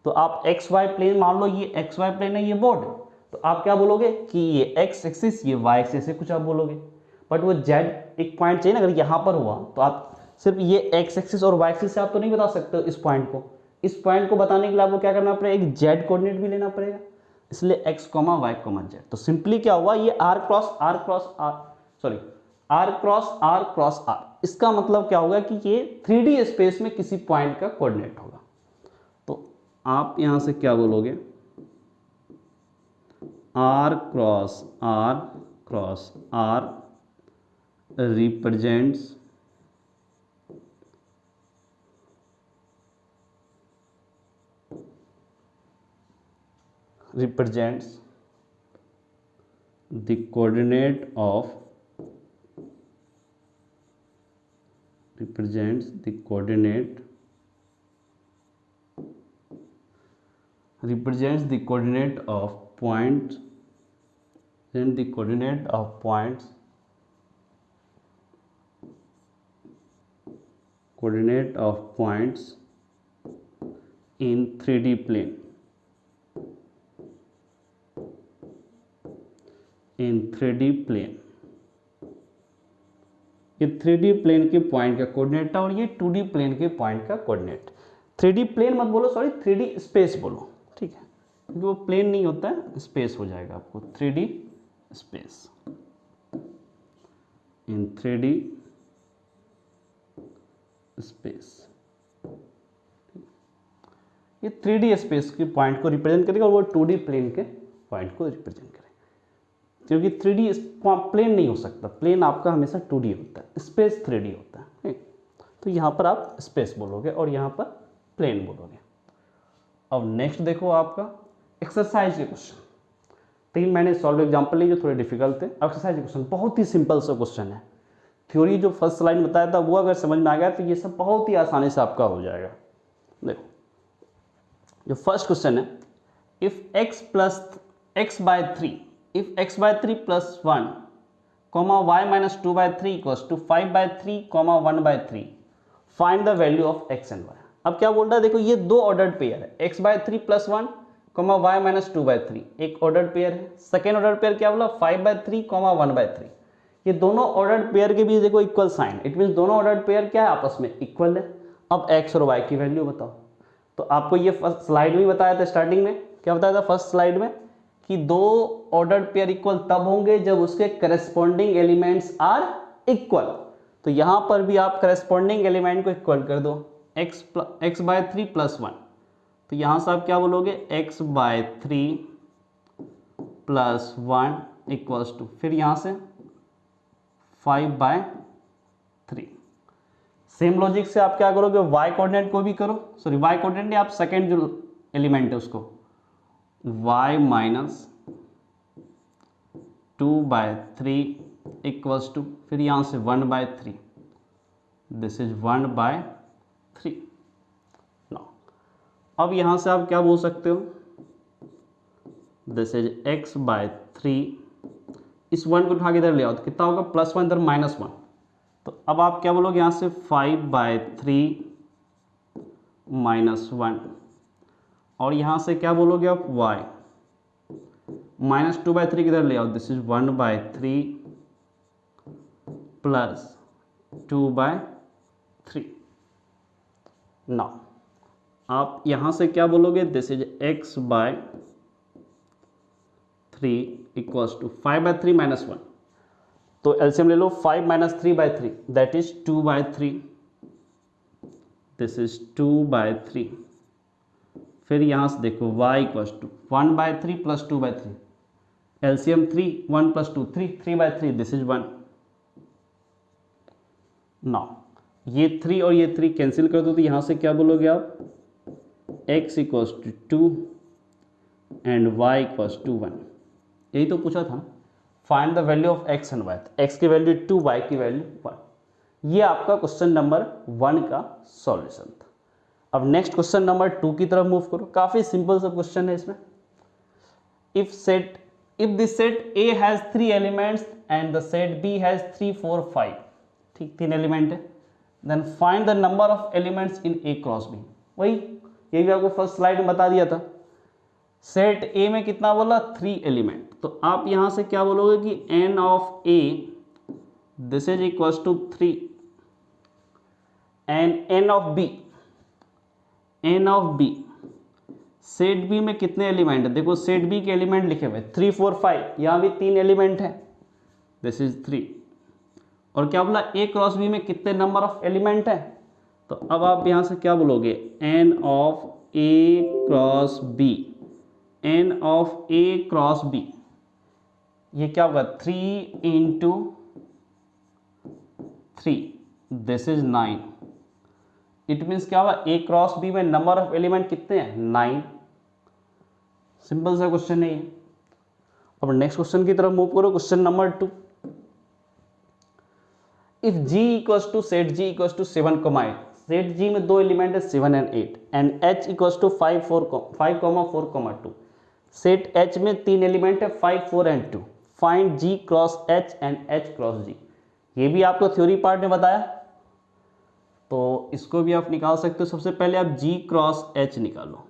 तो आप एक्स वाई प्लेन मान लो, ये एक्स वाई प्लेन है, ये बोर्ड है, तो आप क्या बोलोगे कि ये एक्स एक्सिस, ये वाई एक्सिस है, कुछ आप बोलोगे। बट वो जेड एक पॉइंट चाहिए ना, अगर यहाँ पर हुआ तो आप सिर्फ ये एक्स एक्सिस और वाई एक्सिस से आप तो नहीं बता सकते हो इस पॉइंट को। इस पॉइंट को बताने के लिए आपको क्या करना पड़ेगा, एक जेड कोऑर्डिनेट भी लेना पड़ेगा, इसलिए एक्स, वाई, जेड। तो सिंपली क्या हुआ, ये R cross R, sorry R cross R, इसका मतलब क्या होगा कि ये 3D स्पेस में किसी पॉइंट का कोऑर्डिनेट होगा। तो आप यहां से क्या बोलोगे, R cross R represents the coordinate of represents the coordinate of points, then the coordinate of points in 3D plane, ये 3D प्लेन के पॉइंट का कोऑर्डिनेट है और ये 2D प्लेन के पॉइंट का कोऑर्डिनेट। 3D प्लेन मत बोलो, सॉरी 3D स्पेस बोलो, ठीक है, क्योंकि वो प्लेन नहीं होता है, स्पेस हो जाएगा आपको, 3D स्पेस, इन 3D स्पेस। ये 3D स्पेस के पॉइंट को रिप्रेजेंट करेगा और वो 2D प्लेन के पॉइंट को रिप्रेजेंट करेगा, क्योंकि 3D प्लेन नहीं हो सकता, प्लेन आपका हमेशा 2D होता है, स्पेस 3D होता है। तो यहाँ पर आप स्पेस बोलोगे और यहाँ पर प्लेन बोलोगे। अब नेक्स्ट देखो आपका एक्सरसाइज के क्वेश्चन। 3 मैंने सॉल्व एग्जाम्पल लिए जो थोड़े डिफिकल्ट थे। एक्सरसाइज के क्वेश्चन बहुत ही सिंपल सा क्वेश्चन है। थ्योरी जो फर्स्ट लाइन बताया था वो अगर समझ में आ गया तो ये सब बहुत ही आसानी से आपका हो जाएगा। देखो जो फर्स्ट क्वेश्चन है, if x plus x by 3, if x by 3 plus 1, y minus 2 by 3 equals to 5 by 3, 1 by 3, find the value of x and y। अब क्या बोल रहा है, देखो ये दो ऑर्डर्ड पेयर है, x by 3 plus 1, y minus 2 by 3 एक ऑर्डर्ड पेयर है। सेकेंड ऑर्डर्ड पेयर क्या बोला, 5 by 3, 1 by 3। ये दोनों ऑर्डर्ड पेयर के बीच देखो इक्वल साइन, इट मीन्स दोनों ऑर्डर्ड पेयर क्या है, आपस में इक्वल है। अब x और y की वैल्यू बताओ। तो आपको ये फर्स्ट स्लाइड में बताया था, स्टार्टिंग में क्या बताया था फर्स्ट स्लाइड में, कि दो ऑर्डर्ड पेयर इक्वल तब होंगे जब उसके करस्पॉन्डिंग एलिमेंट्स आर इक्वल। तो यहां पर भी आप करस्पॉन्डिंग एलिमेंट को इक्वल कर दो, x बाय 3 प्लस 1। तो यहां से आप क्या बोलोगे, x by 3 plus 1 equals to, फिर यहां से 5 बाय 3। सेम लॉजिक से आप क्या करोगे, y कोऑर्डिनेट को भी करो, सॉरी y कोऑर्डिनेट नहीं, आप सेकेंड जो एलिमेंट है उसको y माइनस 2/3 इक्वल्स टू, फिर यहाँ से 1/3, दिस इज 1/3। नाउ अब यहाँ से आप क्या बोल सकते हो, दिस इज x/3, इस 1 को उठा के इधर ले आओ तो कितना होगा, +1 इधर -1, तो अब आप क्या बोलोगे यहाँ से 5/3 -1, और यहाँ से क्या बोलोगे आप y, -2/3 किधर ले आओ, दिस इज 1/3 प्लस 2/3। नाउ आप यहाँ से क्या बोलोगे, this is x/3 equals to 5/3 -1, तो एलसीएम ले लो, 5 - 3/3 दैट इज 2/3, दिस इज 2/3। फिर यहाँ से देखो y equals to 1/3 plus 2/3, LCM 3, 1 + 2 3, 3/3, this is 1। Now ये 3 और ये 3 कैंसिल कर दो, तो यहाँ से क्या बोलोगे आप, x equals to 2 and y equals to 1। यही तो पूछा था, find the value of x and y, x की वैल्यू 2, y की वैल्यू 1। ये आपका क्वेश्चन नंबर 1 का सॉल्यूशन था। अब नेक्स्ट क्वेश्चन नंबर 2 की तरफ मूव करो, काफ़ी सिंपल सा क्वेश्चन है इसमें। If the set A has 3 elements and the set B has 3, 4, 5, ठीक 3 एलिमेंट है, then find the number of elements in A cross B। वही ये भी आपको फर्स्ट स्लाइड में बता दिया था, सेट A में कितना बोला, 3 एलिमेंट, तो आप यहाँ से क्या बोलोगे कि n of A this is equals to 3 and n of B, set B में कितने एलिमेंट है, देखो सेट B के एलिमेंट लिखे हुए 3, 4, 5, यहाँ भी 3 एलिमेंट है, दिस इज 3। और क्या बोला, A क्रॉस B में कितने नंबर ऑफ एलिमेंट है, तो अब आप यहाँ से क्या बोलोगे, n of A cross B, n of A cross B, ये क्या होगा 3 × 3, दिस इज 9। इट मीन्स क्या होगा, A क्रॉस B में नंबर ऑफ एलिमेंट कितने हैं, 9। सिंपल सा क्वेश्चन है ये। अब नेक्स्ट क्वेश्चन की तरफ मूव करो, question number 2। If G equals to set G equals to 7, 8, set G में 2 एलिमेंट है 7 and 8 and H equals to 5, 4, 2, set H में 3 एलिमेंट है 5, 4 and 2, find G cross H and H cross G। ये भी आपको थ्योरी पार्ट में बताया, तो इसको भी आप निकाल सकते हो। सबसे पहले आप G क्रॉस H निकालो,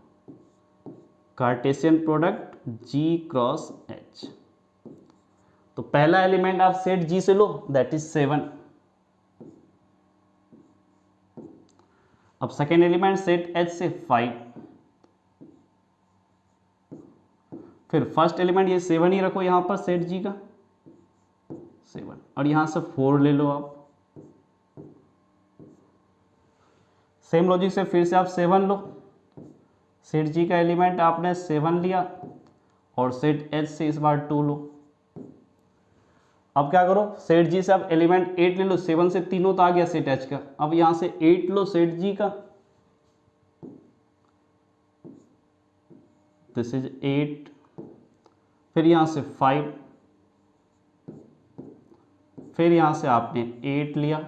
Cartesian product G cross H, तो पहला एलिमेंट आप सेट G से लो, दैट इज 7। अब सेकेंड एलिमेंट सेट H से 5, फिर फर्स्ट एलिमेंट ये 7 ही रखो यहाँ पर सेट G का 7, और यहाँ से 4 ले लो आप। सेम लॉजिक से फिर से आप 7 लो, सेट G का एलिमेंट आपने 7 लिया और सेट H से इस बार 2 लो। अब क्या करो, सेट G से आप एलिमेंट 8 ले लो, 7 से तीनों तो आ गया सेट H का, अब यहाँ से 8 लो सेट G का, दिस इज 8, फिर यहाँ से 5, फिर यहाँ से आपने 8 लिया,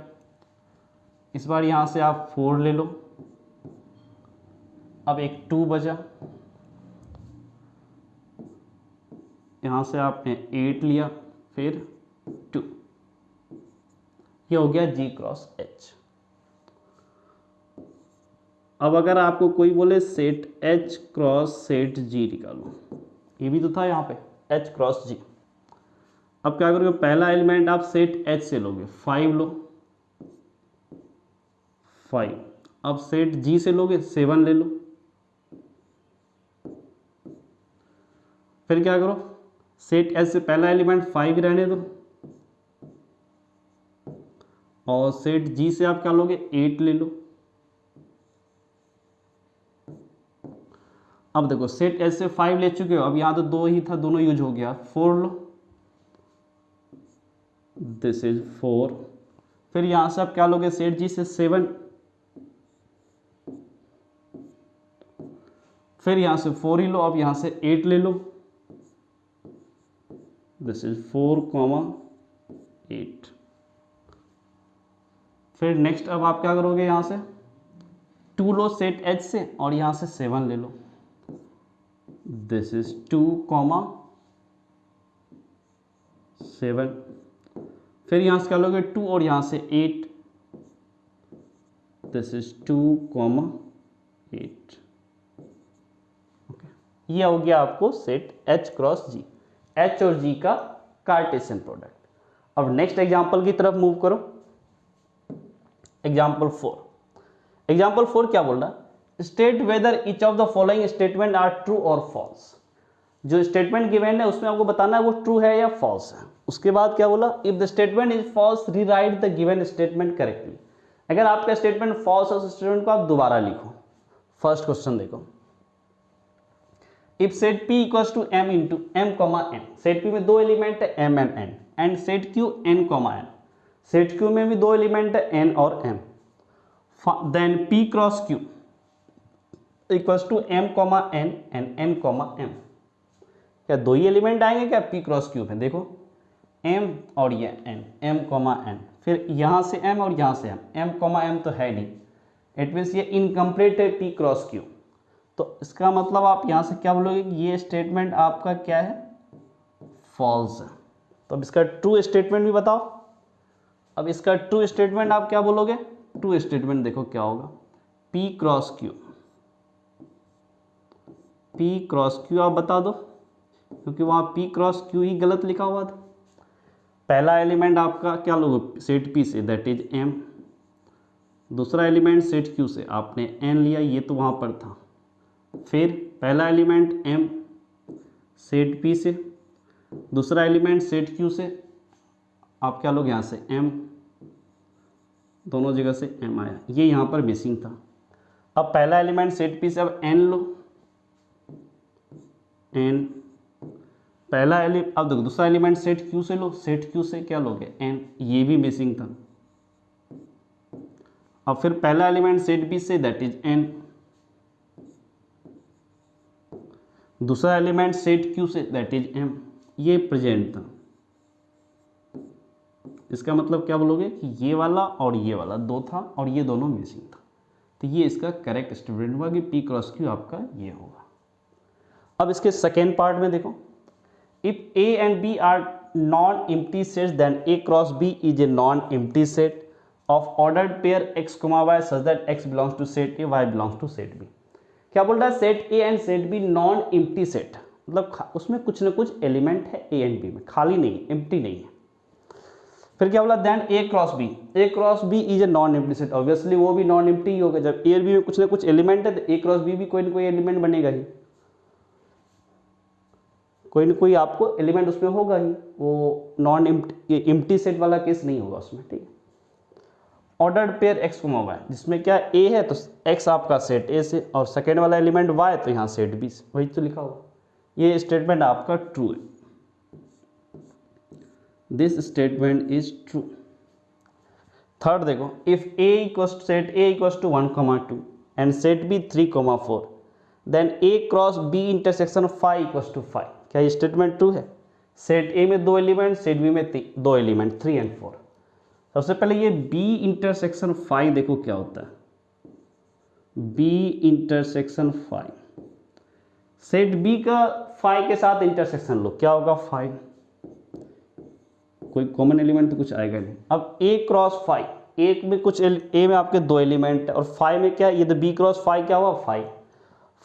इस बार यहाँ से आप 4 ले लो, अब एक 2 बचा, यहाँ से आपने 8 लिया फिर 2, ये हो गया G क्रॉस H। अब अगर आपको कोई बोले set H cross set G निकालो, ये भी तो था यहाँ पे H क्रॉस G। अब क्या करोगे, पहला एलिमेंट आप सेट H से लोगे, 5 लो, 5, अब सेट G से लोगे 7 ले लो, फिर क्या करो, सेट H से पहला एलिमेंट 5 ही रहने दो, और सेट G से आप क्या लोगे 8 ले लो। अब देखो सेट H से 5 ले चुके हो, अब यहाँ तो 2 ही था, दोनों यूज हो गया, 4 लो, दिस इज 4, फिर यहाँ से आप क्या लोगे, सेट G से 7, फिर यहाँ से 4 ही लो, अब यहाँ से 8 ले लो, दिस इज 4,8। फिर नेक्स्ट अब आप क्या करोगे, यहाँ से 2 लो सेट एच से और यहाँ से 7 ले लो, दिस इज 2,7। फिर यहाँ से क्या लोगे 2 और यहाँ से 8, दिस इज 2,8। ओके, ये हो गया आपको set H cross G, H और G का कार्टेशियन प्रोडक्ट। अब नेक्स्ट एग्जांपल की तरफ मूव करो। एग्जांपल 4। एग्जांपल 4 क्या बोल रहा है, state whether each of the following statement are true और फॉल्स। जो स्टेटमेंट गिवन है उसमें आपको बताना है वो ट्रू है या फॉल्स है। उसके बाद क्या बोला, if the statement is false rewrite the given statement correctly. अगर आपका स्टेटमेंट फॉल्स है उस स्टेटमेंट को आप दोबारा लिखो। फर्स्ट क्वेश्चन देखो, if set P equals to M into M comma N, set P में 2 एलिमेंट है M and N, and set Q N comma N, set Q में भी 2 एलिमेंट है N और M, then P cross Q equals to M comma N and N comma M। क्या 2 ही एलिमेंट आएंगे क्या P क्रॉस Q में, देखो M और ये N, M कॉमा N, फिर यहाँ से M और यहाँ से M कॉमा M तो है नहीं, इट मीन्स ये इनकम्प्लीट है P क्रॉस Q। तो इसका मतलब आप यहाँ से क्या बोलोगे, ये स्टेटमेंट आपका क्या है, फॉल्स है। तो अब इसका ट्रू स्टेटमेंट भी बताओ। अब इसका ट्रू स्टेटमेंट आप क्या बोलोगे, ट्रू स्टेटमेंट देखो क्या होगा, P cross Q, P cross Q आप बता दो, क्योंकि वहाँ P क्रॉस Q ही गलत लिखा हुआ था। पहला एलिमेंट आपका क्या लोगे सेट P से, दैट इज M, दूसरा एलिमेंट सेट Q से आपने N लिया, ये तो वहाँ पर था। फिर पहला एलिमेंट M सेट P से, दूसरा एलिमेंट सेट Q से आप क्या लोग यहाँ से M, दोनों जगह से M आया, ये यहाँ पर मिसिंग था। अब पहला एलिमेंट सेट P से अब N लो, N पहला अब देखो दूसरा एलिमेंट सेट Q से लो, सेट Q से क्या लोगे N, ये भी मिसिंग था। अब फिर पहला element set B say that is N, दूसरा element set Q say that is M, ये प्रेजेंट था। इसका मतलब क्या बोलोगे कि ये वाला और ये वाला 2 था और ये दोनों मिसिंग था। तो ये इसका करेक्ट स्टेटमेंट होगा कि P क्रॉस Q आपका ये होगा। अब इसके सेकेंड पार्ट में देखो, if A and B are non empty sets then A cross B is a non empty set of ordered pair x, y such that x belongs to set A, y belongs to set B। क्या बोल रहा है, set A and set B non empty set, मतलब उसमें कुछ ना कुछ एलिमेंट है A एंड B में, खाली नहीं है, एम्प्टी नहीं है। फिर क्या बोला, then A cross B, A cross B is a non empty set, obviously वो भी नॉन एम्प्टी ही होगा। जब A और B में कुछ ना कुछ एलिमेंट है तो A क्रॉस B भी कोई ना कोई एलिमेंट बनेगा ही, कोई ना कोई आपको एलिमेंट उसमें होगा ही, वो नॉन एम्प्टी सेट वाला केस नहीं होगा उसमें, ठीक है। ऑर्डर्ड पेयर x, y, जिसमें क्या A है तो x आपका सेट A से और सेकेंड वाला एलिमेंट y तो यहाँ सेट B से, वही तो लिखा हुआ। ये स्टेटमेंट आपका ट्रू है, this statement is true. Third देखो, if A equals set A equals to 1,2 and set B 3,4 then A cross B intersection 5 equals to 5। क्या ये स्टेटमेंट ट्रू है? सेट A में 2 एलिमेंट, सेट B में 2 एलिमेंट 3 एंड 4। सबसे पहले ये B इंटरसेक्शन 5 देखो क्या होता है, B इंटरसेक्शन 5, सेट B का 5 के साथ इंटरसेक्शन लो, क्या होगा 5, कोई कॉमन एलिमेंट तो कुछ आएगा नहीं। अब A क्रॉस 5, एक में कुछ A में आपके 2 एलिमेंट है और 5 में क्या, ये तो B क्रॉस 5 क्या हुआ 5,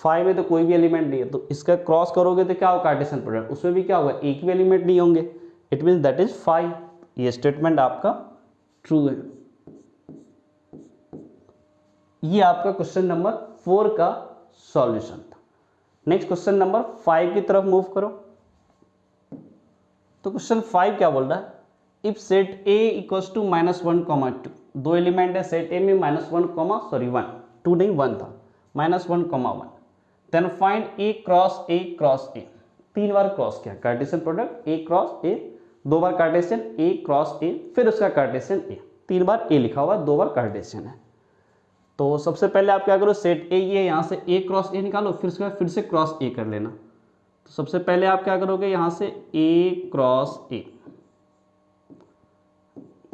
5 में तो कोई भी एलिमेंट नहीं है, तो इसका क्रॉस करोगे तो क्या होगा कार्टेशियन प्रोडक्ट, उसमें भी क्या होगा एक भी एलिमेंट नहीं होंगे, इट मीन्स दैट इज 5। ये स्टेटमेंट आपका ट्रू है। ये आपका क्वेश्चन नंबर 4 का सॉल्यूशन था। नेक्स्ट क्वेश्चन नंबर 5 की तरफ मूव करो। तो क्वेश्चन 5 क्या बोल रहा है, if set A equals to -1,2, 2 element है सेट A में -1, 1, 2 नहीं 1 था, -1,1, then find A cross A cross A, 3 बार क्रॉस किया Cartesian product A cross A, 2 बार कार्टेशियन A क्रॉस A, फिर उसका कार्टेशियन A, 3 बार A लिखा हुआ, 2 बार कार्टेशियन है। तो सबसे पहले आप क्या करो, सेट A ये यहाँ से A क्रॉस A निकालो, फिर उसके बाद फिर से क्रॉस A कर लेना, तो सबसे पहले आप क्या करोगे, यहाँ से A क्रॉस A,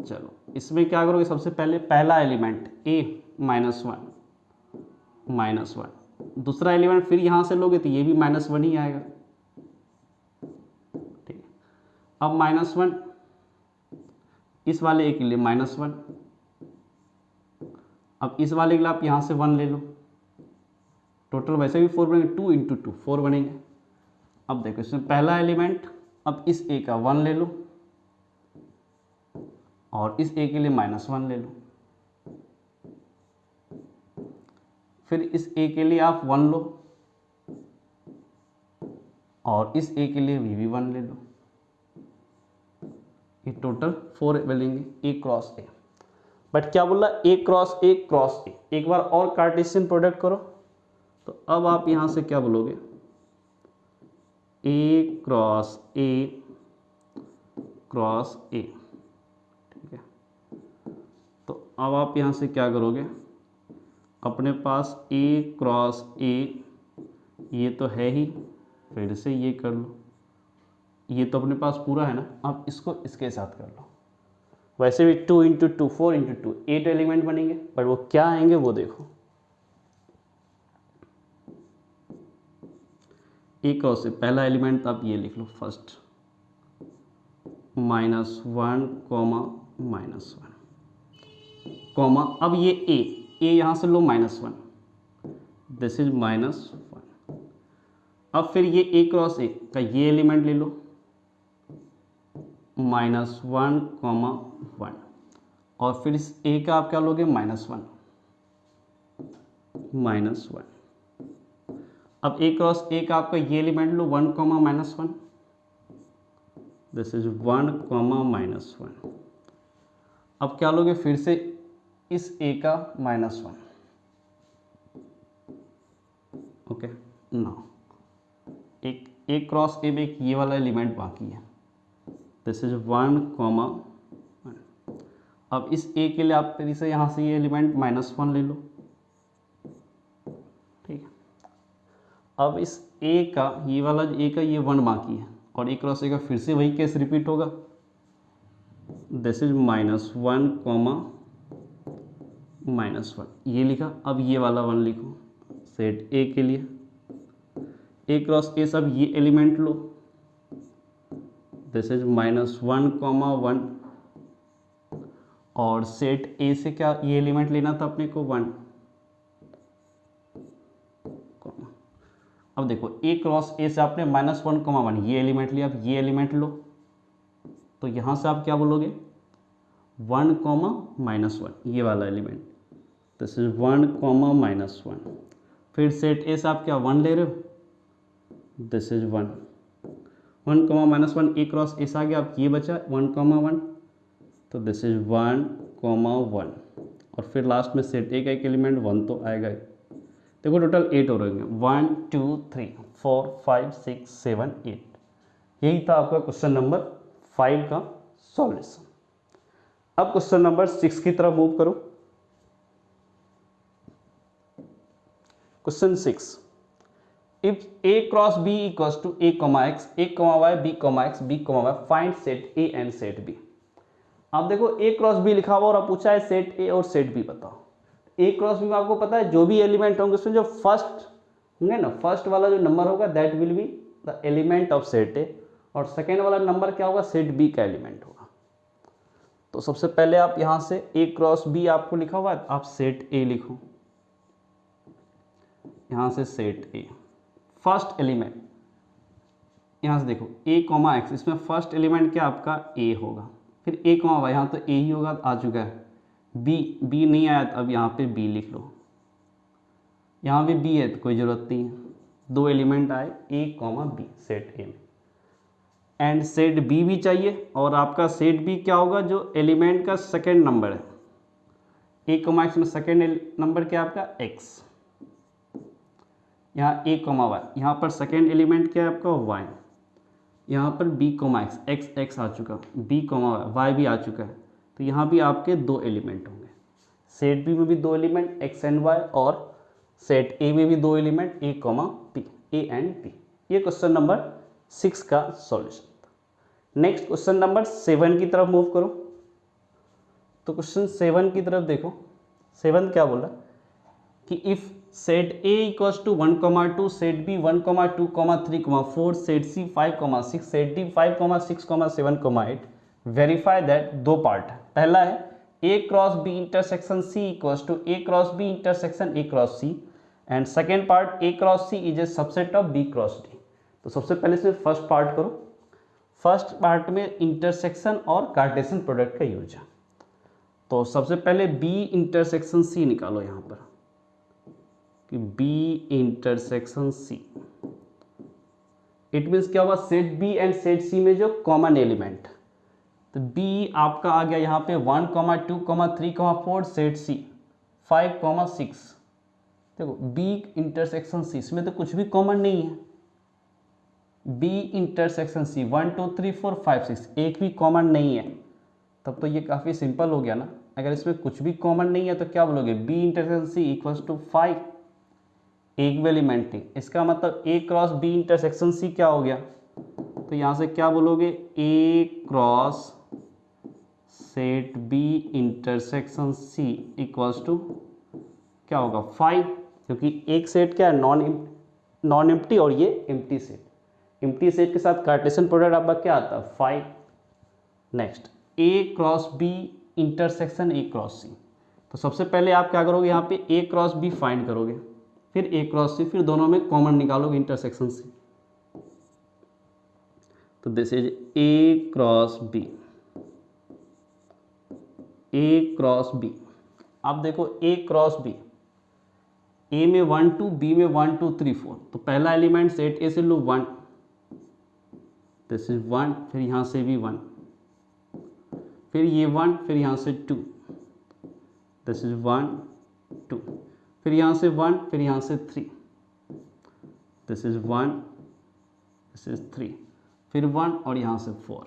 चलो इसमें क्या करोगे, सबसे पहले पहला एलिमेंट A -1, दूसरा एलिमेंट फिर यहाँ से लोगे तो ये भी -1 ही आएगा। ठीक है, अब -1 इस वाले A के लिए -1, अब इस वाले के लिए आप यहाँ से 1 ले लो, टोटल वैसे भी 4 बनेंगे, 2 × 2 4 बनेंगे। अब देखो इसमें पहला एलिमेंट, अब इस A का 1 ले लो और इस A के लिए -1 ले लो, फिर इस A के लिए आप 1 लो और इस A के लिए भी 1 ले लो, ये टोटल 4 बनेंगे A क्रॉस A। बट क्या बोला, A cross A cross A। एक बार और कार्टेशियन प्रोडक्ट करो, तो अब आप यहाँ से क्या बोलोगे, A cross A cross A। ठीक है, तो अब आप यहाँ से क्या करोगे, अपने पास A क्रॉस A ये तो है ही, फिर से ये कर लो, ये तो अपने पास पूरा है ना, अब इसको इसके साथ कर लो। वैसे भी 2 × 2 4 × 2 8 एलिमेंट बनेंगे, पर वो क्या आएंगे वो देखो। A क्रॉस A पहला एलिमेंट आप ये लिख लो फर्स्ट, -1, -1, कॉमा, अब ये A यहाँ से लो -1, दिस इज -1। अब फिर ये A क्रॉस A का ये एलिमेंट ले लो, -1, 1, और फिर इस A का आप क्या लोगे, -1, -1। अब A क्रॉस A का आपका ये एलिमेंट लो 1, -1, दिस इज 1, -1। अब क्या लोगे, फिर से इस A का -1। ओके, नाउ एक A क्रॉस A में एक ये वाला एलिमेंट बाकी है, दिस इज 1, 1। अब इस A के लिए आप फिर से यहाँ से ये एलिमेंट -1 ले लो। ठीक है, अब इस A का ये वाला A का ये 1 बाकी है, और A क्रॉस A का फिर से वही केस रिपीट होगा, दिस इज -1, -1 ये लिखा। अब ये वाला 1 लिखो सेट A के लिए, A क्रॉस A सब ये एलिमेंट लो, दिस इज -1, 1, और सेट A से क्या ये एलिमेंट लेना था अपने को 1। अब देखो A क्रॉस A से आपने -1, 1 ये एलिमेंट लिया, अब ये एलिमेंट लो, तो यहाँ से आप क्या बोलोगे, 1, -1 ये वाला एलिमेंट, दिस इज 1, -1। फिर सेट A से आप क्या 1 ले रहे हो, this is 1, 1, -1 A cross A आ गया, अब ये बचा 1, 1, तो दिस इज 1, 1, और फिर लास्ट में सेट A का एक एलिमेंट 1 तो आएगा ही। देखो टोटल 8 हो रहेंगे, 1, 2, 3, 4, 5, 6, 7, 8। यही था आपका क्वेश्चन नंबर 5 का सॉल्यूशन। अब क्वेश्चन नंबर 6 की तरफ मूव करो। क्वेश्चन 6, इफ A cross B equals to A, X, A, Y, B, X, B, Y, find set A and set B। आप देखो A क्रॉस B लिखा हुआ और आप पूछा है सेट A और सेट B बताओ। A क्रॉस B में आपको पता है जो भी एलिमेंट होंगे उसमें जो फर्स्ट होंगे ना, फर्स्ट वाला जो नंबर होगा that will be the element of set A, और सेकेंड वाला नंबर क्या होगा, सेट B का एलिमेंट होगा। तो सबसे पहले आप यहाँ से A क्रॉस B आपको लिखा हुआ है, आप सेट A लिखो, यहाँ से सेट A फर्स्ट एलिमेंट, यहाँ से देखो A, X, इसमें फर्स्ट एलिमेंट क्या आपका A होगा, फिर A, Y, यहाँ तो A ही होगा, आ चुका है। B नहीं आया, अब यहाँ पे B लिख लो, यहाँ भी B है तो कोई ज़रूरत नहीं है, 2 एलिमेंट आए A, B सेट A में, एंड सेट B भी चाहिए, और आपका सेट B क्या होगा, जो एलिमेंट का सेकेंड नंबर है। A, X में सेकेंड नंबर क्या आपका X, यहाँ A, Y, यहाँ पर सेकेंड एलिमेंट क्या है आपका Y, यहाँ पर B, X, X आ चुका, B, Y भी आ चुका है, तो यहाँ भी आपके 2 एलिमेंट होंगे। सेट B में भी 2 एलिमेंट X एंड Y, और सेट A में भी 2 element A, P, A and P। ये क्वेश्चन नंबर 6 का सॉल्यूशन था। नेक्स्ट क्वेश्चन नंबर 7 की तरफ मूव करो। तो क्वेश्चन 7 की तरफ देखो। 7 क्या बोला कि if set A equals to 1, 2, set B 1, 2, 3, 4, set C 5, 6, set D 5, 6, 7, 8, verify that. दो पार्ट है। पहला है A cross B intersection C equals to A cross B intersection A cross C, and second part A cross C is a subset of B cross D। तो सबसे पहले इसमें फर्स्ट पार्ट करो। फर्स्ट पार्ट में इंटरसेक्शन और कार्टेशियन प्रोडक्ट का यूज है। तो सबसे पहले B इंटरसेक्शन C निकालो यहाँ पर कि B intersection C, it means क्या होगा, set B and set C में जो कॉमन एलिमेंट, तो B आपका आ गया यहाँ पे 1, 2, 3, 4, सेट C 5, 6। देखो B इंटरसेक्शन C, इसमें तो कुछ भी कॉमन नहीं है। B इंटरसेक्शन C 1, 2, 3, 4, 5, 6 एक भी कॉमन नहीं है। तब तो ये काफ़ी सिंपल हो गया ना। अगर इसमें कुछ भी कॉमन नहीं है तो क्या बोलोगे, B intersection C equals to 5, एक भी एलिमेंट नहीं। इसका मतलब A cross B intersection C क्या हो गया, तो यहाँ से क्या बोलोगे, A cross set B intersection C equals to क्या होगा 5, क्योंकि एक सेट क्या है, नॉन एम्प्टी और ये एम्प्टी सेट। एम्प्टी सेट के साथ कार्टेशियन प्रोडक्ट आपका क्या आता है 5। Next A cross B intersection A cross C। तो सबसे पहले आप क्या करोगे, यहाँ पे A क्रॉस B फाइंड करोगे, फिर A क्रॉस C, फिर दोनों में कॉमन निकालोगे इंटरसेक्शन C। तो this is A cross B, A cross B। आप देखो A क्रॉस B, A में 1, 2, B में 1, 2, 3, 4। तो पहला एलिमेंट सेट A से लो 1, दिस इज 1, फिर यहाँ से भी 1, फिर ये 1, फिर यहाँ से 2, दिस इज 1, 2, फिर यहाँ से 1, फिर यहाँ से 3, दिस इज 1, दिस इज 3, फिर 1 और यहाँ से 4,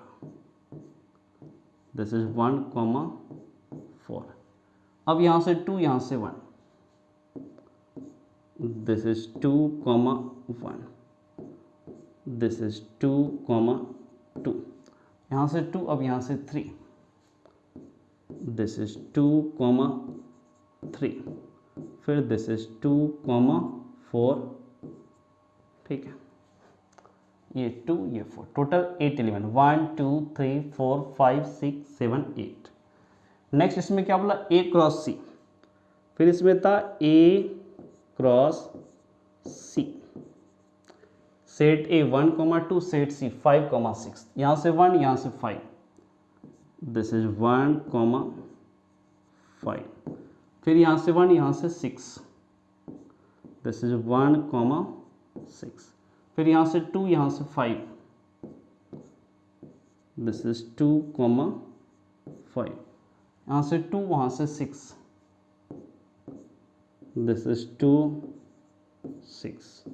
दिस इज 1, 4। अब यहाँ से 2, यहाँ से 1, दिस इज 2, 1, दिस इज 2, 2, यहाँ से 2, अब यहाँ से 3, दिस इज 2, 3, फिर दिस इज 2, 4। ठीक है, ये 2, ये 4, टोटल 8 एलिमेंट, 1, 2, 3, 4, 5, 6, 7, 8। नेक्स्ट इसमें क्या बोला, A क्रॉस C, फिर इसमें था A cross C, set A 1, 2, set C 5, 6, यहाँ से 1, यहाँ से 5, दिस इज 1, 5, फिर यहाँ से 1, यहाँ से 6, दिस इज 1, 6, फिर यहाँ से 2, यहाँ से 5, दिस इज 2, 5, यहाँ से 2, वहाँ से 6, दिस इज 2, 6।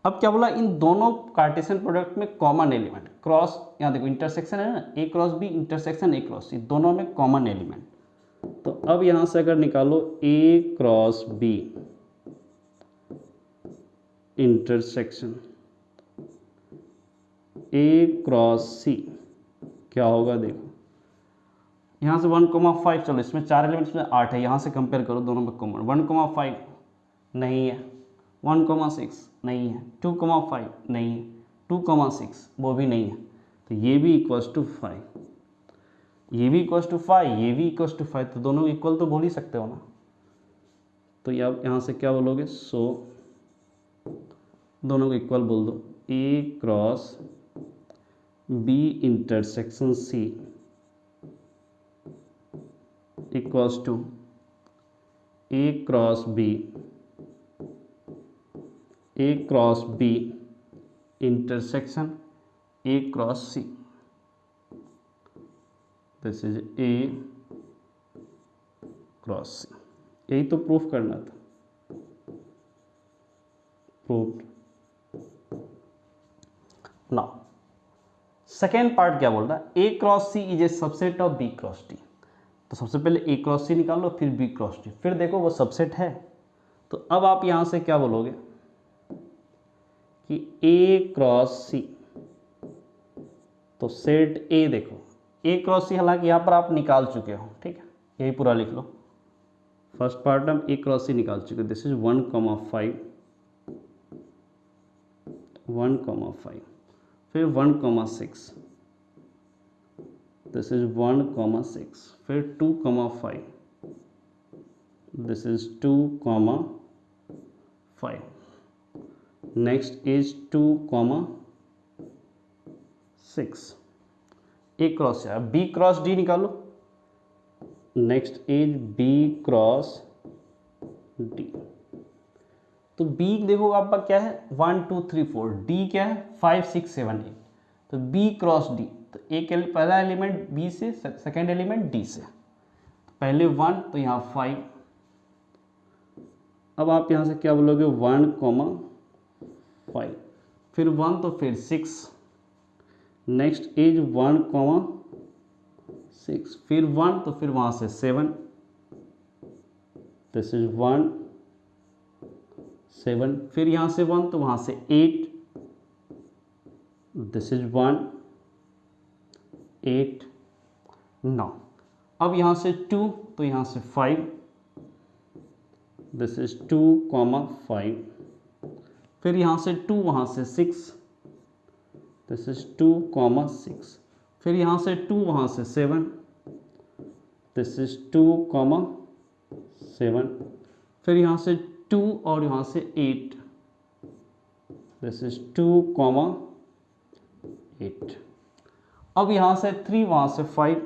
अब क्या बोला, इन दोनों कार्टेशियन प्रोडक्ट में कॉमन एलिमेंट क्रॉस, यहाँ देखो इंटरसेक्शन है ना, A cross B intersection A cross C, दोनों में कॉमन एलिमेंट। तो अब यहाँ से अगर निकालो A cross B intersection A cross C क्या होगा, देखो यहाँ से 1, 5, चलो इसमें 4 एलिमेंट्स में 8 है, यहाँ से कंपेयर करो दोनों में कॉमन, 1, 5 नहीं है, 1, 6 नहीं है, 2, 5 नहीं है, 2, 6 वो भी नहीं है। तो ये भी इक्वल्स टू 5, ये भी इक्वल्स टू 5, ये भी इक्वल्स टू 5, तो दोनों इक्वल तो बोल ही सकते हो ना। तो ये आप यहाँ से क्या बोलोगे, सो दोनों को इक्वल बोल दो, A cross B intersection C equals to A cross B intersection A cross C, this is A cross C। यही तो प्रूफ करना था, प्रूफ। नाउ सेकेंड पार्ट क्या बोल रहा है, A cross C is a subset of B cross D। तो सबसे पहले A क्रॉस C निकालो, फिर B क्रॉस D, फिर देखो वो सबसेट है। तो अब आप यहाँ से क्या बोलोगे कि ए क्रॉस सी, तो सेट ए देखो ए क्रॉस सी, हालांकि यहाँ पर आप निकाल चुके हो, ठीक है, यही पूरा लिख लो। फर्स्ट पार्ट हम ए क्रॉस सी निकाल चुके, दिस इज 1,5 1,5, फिर 1,6, दिस इज 1,6, फिर 2,5, this is 2,5, next is 2,6, A cross है, बी क्रॉस डी निकालो, next is B cross D. तो बी देखो आपका क्या है 1 2 3 4, डी क्या है 5 6 7 8, तो बी क्रॉस डी, तो एक पहला एलिमेंट बी से, सेकेंड एलिमेंट डी से, पहले 1 तो यहाँ 5, अब आप यहाँ से क्या बोलोगे 1,5, फिर 1 तो फिर 6, नेक्स्ट इज 1,6, फिर 1 तो फिर वहाँ से 7, दिस इज 1 7, फिर यहाँ से 1 तो वहाँ से 8, दिस इज 1 8 9, अब यहाँ से 2 तो यहाँ से 5, दिस इज 2,5, फिर यहाँ से 2 वहाँ से 6, दिस इज 2,6, फिर यहाँ से 2 वहाँ से 7, दिस इज 2,7, फिर यहाँ से 2 और यहाँ से 8, दिस इज 2,8, अब यहाँ से 3 वहाँ से 5,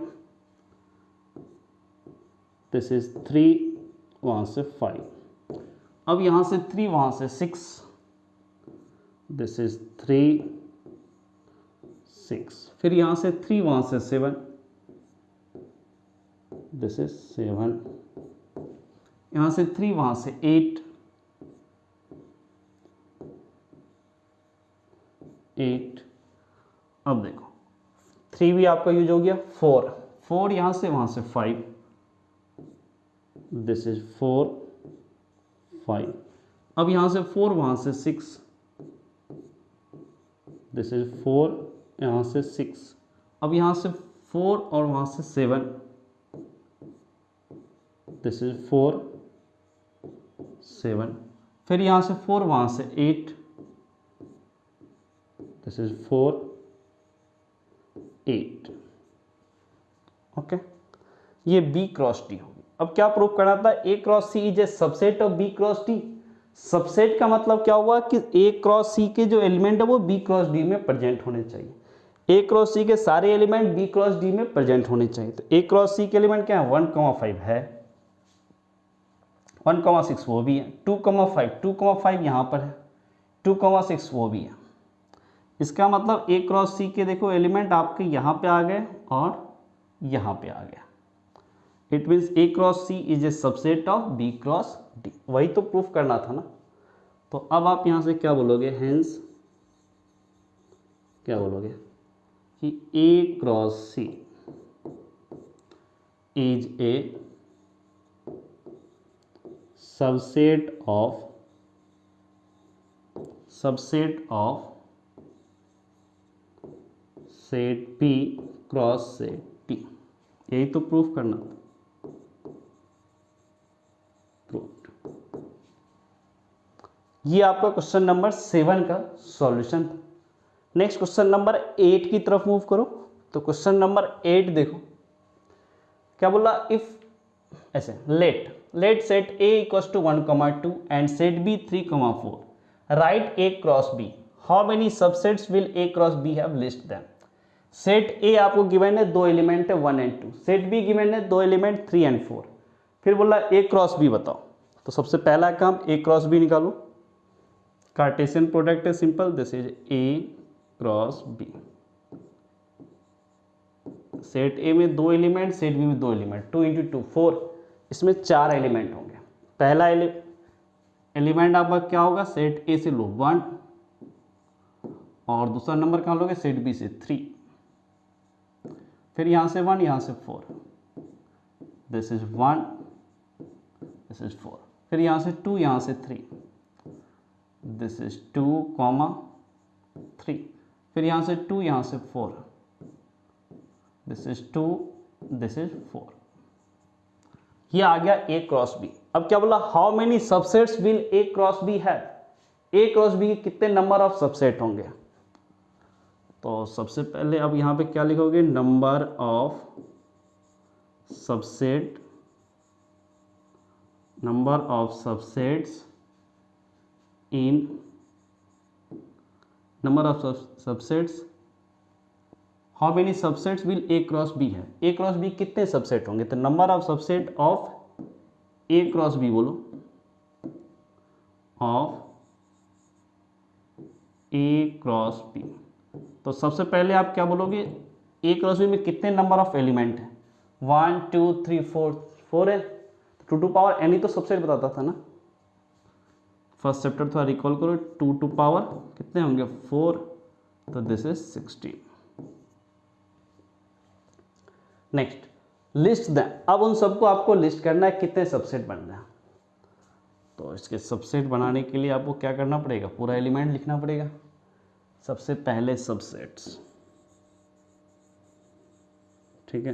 दिस इज 3 वहाँ से 5, अब यहाँ से 3 वहाँ से 6, दिस इज 3 6, फिर यहाँ से 3 वहाँ से 7, दिस इज 7, यहाँ से 3 वहाँ से 8 8, अब देखो 3 भी आपका यूज हो गया, 4 यहाँ से वहाँ से 5, दिस इज 4 5, अब यहाँ से 4 वहाँ से 6, दिस इज 4 यहाँ से 6, अब यहाँ से 4 और वहाँ से 7, दिस इज 4 7, फिर यहाँ से 4 वहाँ से 8, दिस इज 4 8, ओके, ये बी क्रॉस डी होगी। अब क्या प्रूव करना था, A cross C is a subset of B cross D. Subset का मतलब क्या हुआ कि ए क्रॉस सी के जो एलिमेंट है वो बी क्रॉस डी में प्रेजेंट होने चाहिए, ए क्रॉस सी के सारे एलिमेंट बी क्रॉस डी में प्रेजेंट होने चाहिए। तो ए क्रॉस सी के एलिमेंट क्या है 1,5 है, 1,6 वो भी है, 2,5 यहाँ पर है, 2,6 वो भी है। इसका मतलब ए क्रॉस सी के देखो एलिमेंट आपके यहाँ पे आ गए और यहाँ पे आ गया, it means A cross C is a subset of B cross D, वही तो प्रूफ करना था ना। तो अब आप यहाँ से क्या बोलोगे, हेंस क्या बोलोगे कि A cross C is a subset of set P cross set T, यही तो प्रूफ करना था, प्रूफ। ये आपका क्वेश्चन नंबर 7 का सॉल्यूशन था। नेक्स्ट क्वेश्चन नंबर 8 की तरफ मूव करो। तो क्वेश्चन नंबर 8 देखो क्या बोला, इफ ऐसे let set A equals to 1,2 and set B 3,4, right A cross B, how many subsets will A cross B have, list them. Set A आपको गिवन है 2 एलिमेंट है 1 एंड 2, सेट B गिवन है 2 एलिमेंट 3 एंड 4, फिर बोला A क्रॉस B बताओ। तो सबसे पहला काम A क्रॉस B निकालो, कार्टेशियन प्रोडक्ट है simple, this is A cross B। Set A में 2 एलिमेंट, सेट B में 2 एलिमेंट, 2 इंटू 2 4, इसमें 4 एलिमेंट होंगे। पहला एलिमेंट आपका क्या होगा, सेट A से लो 1, और दूसरा नंबर कहाँ लोगे, सेट B से 3, फिर यहाँ से 1 यहाँ से 4, दिस इज 1 दिस इज 4, फिर यहाँ से 2 यहाँ से 3, दिस इज 2, 3, फिर यहाँ से 2, यहाँ से 4, दिस इज 2, दिस इज 4, ये आ गया A क्रॉस B। अब क्या बोला, how many subsets will A cross B है, A क्रॉस B के कितने नंबर ऑफ सबसेट होंगे। तो सबसे पहले अब यहाँ पे क्या लिखोगे, number of subset, number of subsets in, number of subsets, how many subsets will A cross B है, A क्रॉस B कितने सबसेट होंगे, तो number of subset of A cross B बोलो, ऑफ A क्रॉस B। तो सबसे पहले आप क्या बोलोगे, A क्रॉस B में कितने नंबर ऑफ एलिमेंट है, 1 2 3 4, 4 है, 2 टू पावर n ही तो सबसेट बताता था ना, फर्स्ट चैप्टर थोड़ा रिकॉल करो, 2 टू पावर कितने होंगे 4, तो दिस इज 16। नेक्स्ट लिस्ट दें, अब उन सबको आपको लिस्ट करना है कितने सबसेट बन रहे हैं। तो इसके सबसेट बनाने के लिए आपको क्या करना पड़ेगा, पूरा एलिमेंट लिखना पड़ेगा। सबसे पहले सबसेट्स, ठीक है,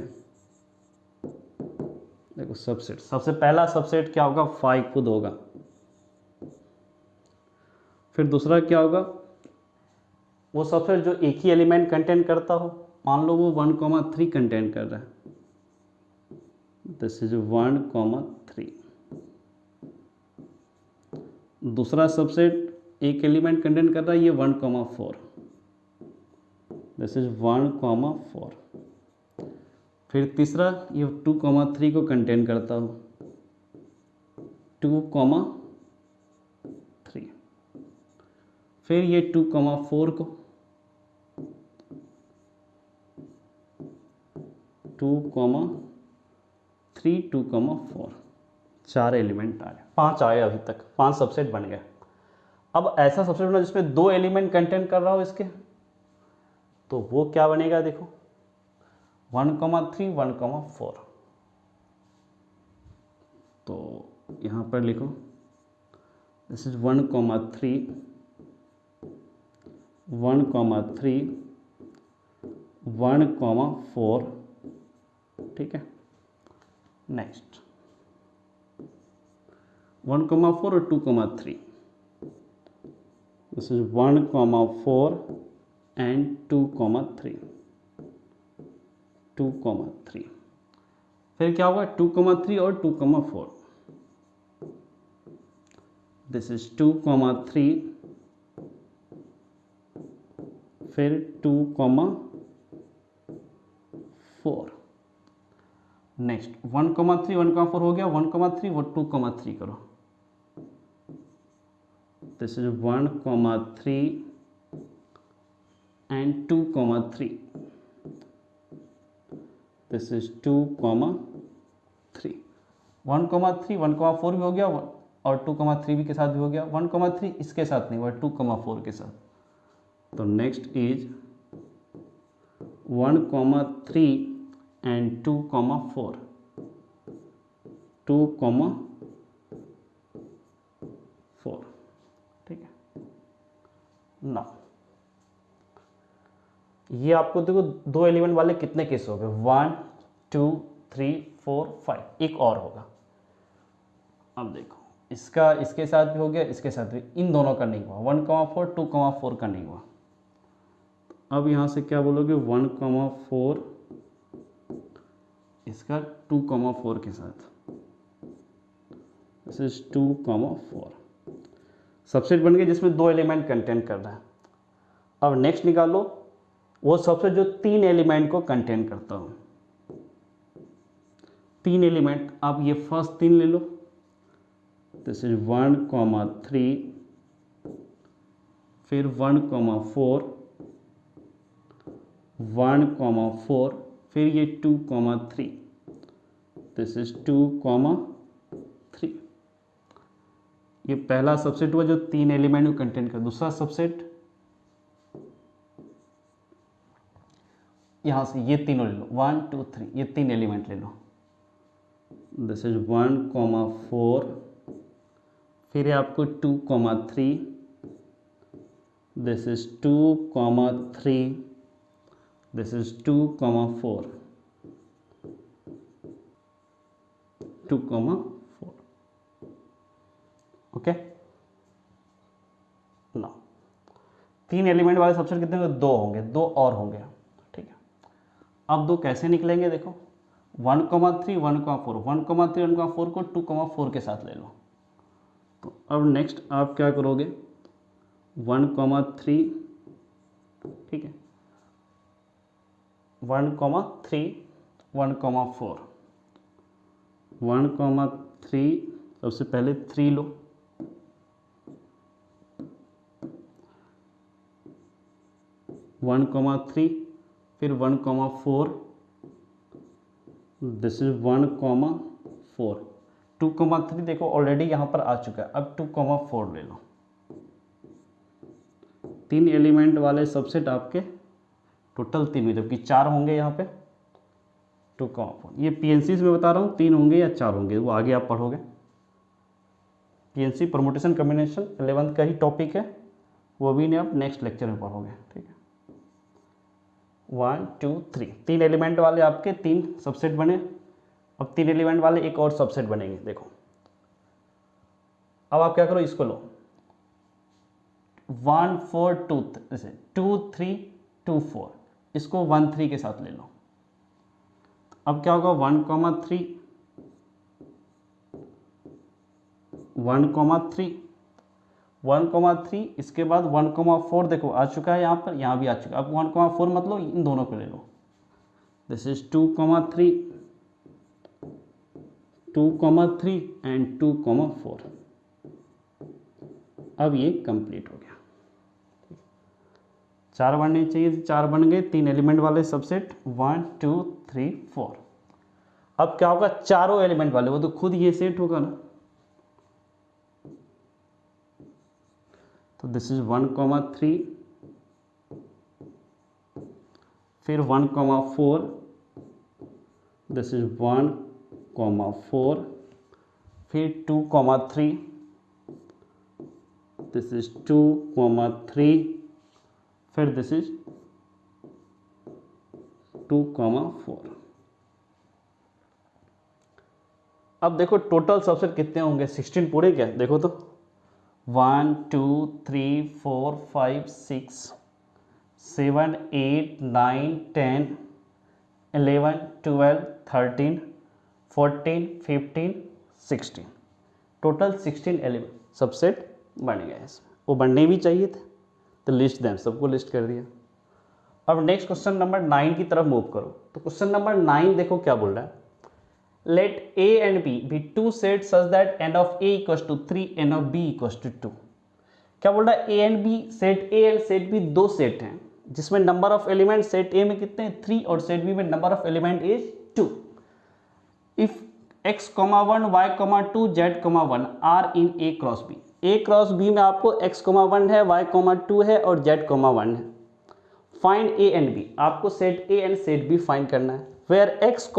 देखो सबसेट, सबसे पहला सबसेट क्या होगा, 5 खुद होगा, फिर दूसरा क्या होगा, वो सबसेट जो एक ही एलिमेंट कंटेंट करता हो, मान लो वो 1,3 कंटेंट कर रहा है, दिस इज 1,3। दूसरा सबसेट एक एलिमेंट कंटेंट कर रहा है, ये 1,4, दिस इज 1,4। फिर तीसरा ये 2,3 को कंटेंट करता हो, 2,3। फिर ये 2,4 को, 2,3 2,4, 4 एलिमेंट आ गए, 5 आए अभी तक, 5 सबसेट बन गए। अब ऐसा सबसेट बना जिसमें 2 एलिमेंट कंटेंट कर रहा हो इसके, तो वो क्या बनेगा, देखो 1,3 1,4। तो यहाँ पर लिखो दिस इज 1,3 1,3 1,4, ठीक है। नेक्स्ट 1,4 और 2,3, दिस इज 1,4 एंड 2,3, 2,3। फिर क्या होगा, 2,3 और 2,4, दिस इज 2,3, फिर 2,4। नेक्स्ट 1,3 1,4 हो गया, 1,3 और 2,3 करो, this is 1,3 and 2,3, this is 2,3। 1,3 1,4 भी हो गया और 2,3 भी के साथ भी हो गया, 1,3 इसके साथ नहीं हुआ, 2,4 के साथ। तो नेक्स्ट इज 1,3 एंड 2,4, 2,4, ठीक है ना। ये आपको देखो 2 एलिमेंट वाले कितने केस हो गए, 1 2 3 4 5, एक और होगा। अब देखो इसका इसके साथ भी हो गया, इसके साथ भी, इन दोनों का नहीं हुआ, 1,4 2,4 का नहीं हुआ। अब यहाँ से क्या बोलोगे, 1,4 इसका 2,4 के साथ, दिस इज 2,4। सबसेट बन गए जिसमें 2 एलिमेंट कंटेंट कर रहा है। अब नेक्स्ट निकालो वो सबसेट जो 3 एलिमेंट को कंटेंट करता हो, 3 एलिमेंट। आप ये फर्स्ट 3 ले लो, दिस इज 1,3, फिर 1,4 1,4, फिर ये 2,3, दिस इज 2,3। ये पहला सबसेट हुआ जो 3 एलिमेंट को कंटेंट कर। दूसरा सबसेट यहां से ये तीनों ले लो, 1 2 3, ये 3 एलिमेंट ले लो, दिस इज 1,4, फिर आपको 2,3, this is 2,3, this is 2,4, 2,4. Okay, ना 3 एलिमेंट वाले सबसेट कितने होंगे? 2 होंगे, 2 और होंगे, ठीक है। अब 2 कैसे निकलेंगे? देखो 1,3, 1,4, 1,3, 1,4 को 2,4 के साथ ले लो। तो अब नेक्स्ट आप क्या करोगे? 1,3, ठीक है, 1,3, 1,4, 1,3, सबसे पहले 3 लो, वन कॉमा 3, फिर 1,4, दिस इज 1,4, 2,3 देखो ऑलरेडी यहाँ पर आ चुका है। अब 2,4 ले लो। 3 एलिमेंट वाले सबसेट आपके टोटल 3 में, जबकि 4 होंगे यहाँ पे। 2,4 ये पीएनसीज में बता रहा हूँ, 3 होंगे या 4 होंगे, वो आगे आप पढ़ोगे। पीएनसी परमुटेशन कॉम्बिनेशन 11th का ही टॉपिक है, वो भी नहीं आप नेक्स्ट लेक्चर में पढ़ोगे, ठीक है। 1 2 3 3 एलिमेंट वाले आपके 3 सबसेट बने। अब 3 एलिमेंट वाले एक और सबसेट बनेंगे। देखो अब आप क्या करो, इसको लो 1 4 2, जैसे 2 3 2 4, इसको 1 3 के साथ ले लो। अब क्या होगा? 1,3, 1,3, 1,3, इसके बाद 1,4 देखो आ चुका है यहाँ पर, यहाँ भी आ चुका है। अब 1,4 मतलब इन दोनों को ले लो। This is 2,3, 2,3 and 2,4। अब ये कंप्लीट हो गया। 4 बनने चाहिए, 4 बन गए। 3 एलिमेंट वाले सबसेट 1 2 3 4। अब क्या होगा? चारों एलिमेंट वाले, वो तो खुद ये सेट होगा ना। तो दिस इज 1,3, फिर 1,4, दिस इज 1,4, फिर 2,3, दिस इज 2,3, फिर दिस इज 2,4। अब देखो टोटल सबसेट कितने होंगे? 16 पूरे क्या? देखो तो 1 2 3 4 5 6 7 8 9 10 11 12 13 14 15 16, टोटल 16 एलिमेंट सबसेट बन गए। इसमें वो बनने भी चाहिए थे, तो लिस्ट दें, सबको लिस्ट कर दिया। अब नेक्स्ट क्वेश्चन नंबर 9 की तरफ मूव करो। तो क्वेश्चन नंबर 9 देखो क्या बोल रहा है। Let a and b be two sets such that n of a equals to 3, n of b equals to 2। क्या बोल रहा है? a and b, set a and set b दो सेट हैं, जिसमें number of element set a में कितने हैं? 3, और सेट b में number of element is 2। If x, 1 y, 2 z, 1 are in a cross b। a cross b में आपको x, 1 है, y, 2 है और z, 1 है। फाइंड a एंड b, आपको set a and set b find करना है। Where x, y,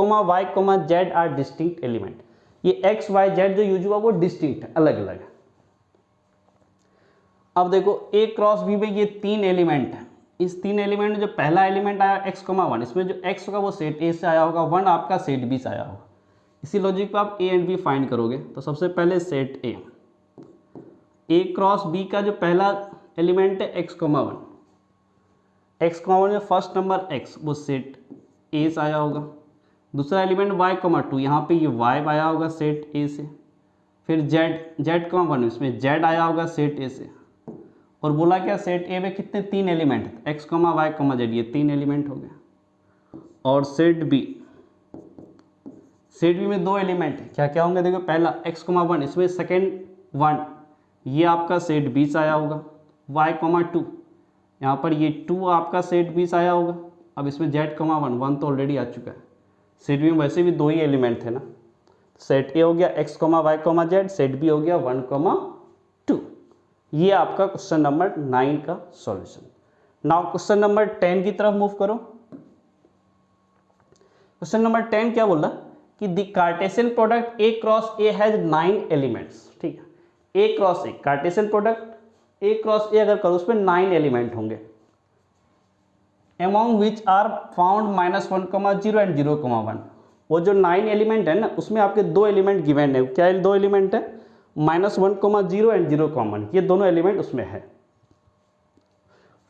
z are distinct element. ये x, y, z जो यूज हुआ वो डिस्टिंक्ट है, अलग अलग है। अब देखो a क्रॉस b में ये 3 एलिमेंट है। इस 3 एलिमेंट में जो पहला एलिमेंट आया x, 1, इसमें जो x होगा वो सेट a से आया होगा, 1 आपका सेट b से आया होगा। इसी लॉजिक पे आप a एंड b फाइंड करोगे। तो सबसे पहले सेट a क्रॉस b का जो पहला एलिमेंट है x, 1, x, 1 में फर्स्ट नंबर x, वो सेट a से आया होगा। दूसरा एलिमेंट y, 2, यहाँ पे ये y आया होगा सेट a से। फिर z, 1, इसमें z आया होगा सेट a से। और बोला क्या? सेट a में कितने? 3 एलिमेंट है, x, y, z, ये 3 एलिमेंट हो गए। और सेट b में 2 एलिमेंट है, क्या क्या होंगे? देखो पहला x, 1, इसमें सेकेंड 1, ये आपका सेट b से आया होगा। y, 2, यहाँ पर ये 2 आपका सेट b से आया होगा। अब इसमें z, 1 तो ऑलरेडी आ चुका है। सेट b में वैसे भी 2 ही एलिमेंट थे ना। सेट a हो गया x, y, z, set b हो गया 1, 2। ये आपका क्वेश्चन नंबर 9 का सॉल्यूशन। नाउ क्वेश्चन नंबर 10 की तरफ मूव करो। क्वेश्चन नंबर 10 क्या बोल रहा कि the Cartesian product a cross a has 9 elements. ठीक है, a cross a Cartesian product A cross ए अगर करो उसमें 9 एलिमेंट होंगे, among which are found -1, 0 and 0, 1। वो जो 9 एलिमेंट है ना उसमें आपके 2 एलिमेंट गिवन है। क्या 2 एलिमेंट है? -1, 0 एंड 0, 1। ये दोनों एलिमेंट उसमें है।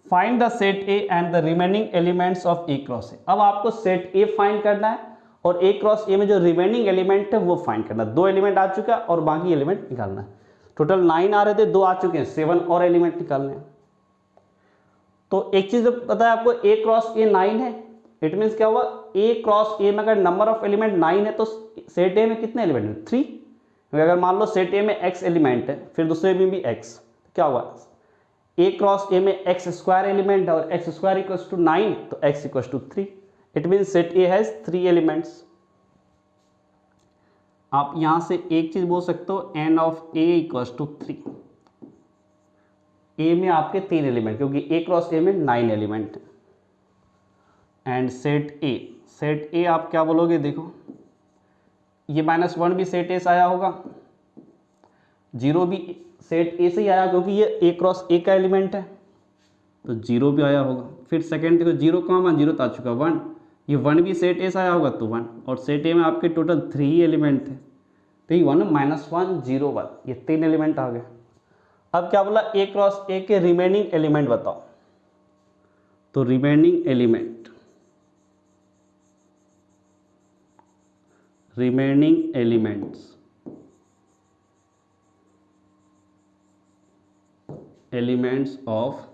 Find the set A and the remaining elements of A cross ए। अब आपको सेट ए फाइंड करना है और ए क्रॉस ए में जो रिमेनिंग एलिमेंट है वो फाइंड करना है। 2 एलिमेंट आ चुका है और बाकी एलिमेंट निकालना है। टोटल 9 आ रहे थे, 2 आ चुके हैं, 7 और एलिमेंट निकालने हैं। तो एक चीज पता है आपको, ए क्रॉस ए 9 है। इट मीन्स क्या हुआ, ए क्रॉस ए में अगर नंबर ऑफ एलिमेंट 9 है तो सेट ए में कितने एलिमेंट है? 3। अगर मान लो सेट ए में x एलिमेंट है, फिर दूसरे में भी x, क्या हुआ, ए क्रॉस ए में x² एलिमेंट है और x² इक्वल्स टू 9, तो x equals to 3। It means set A has 3 elements. आप यहां से एक चीज बोल सकते हो, n of a equals to 3। A में आपके 3 एलिमेंट, क्योंकि ए क्रॉस ए में 9 एलिमेंट है। एंड सेट ए आप क्या बोलोगे, देखो ये -1 भी सेट ए से आया होगा, 0 भी सेट ए से ही आया क्योंकि ये ए क्रॉस ए का एलिमेंट है, तो 0 भी आया होगा। फिर सेकंड देखो 0, 0 तो आ चुका 1, ये 1 भी सेट ए से आया होगा तो 1, और सेट ए में आपके टोटल 3 एलिमेंट थे, तो ये 1 -1 0 1, ये 3 एलिमेंट आ गए। अब क्या बोला, ए क्रॉस ए के रिमेनिंग एलिमेंट बताओ। तो remaining elements of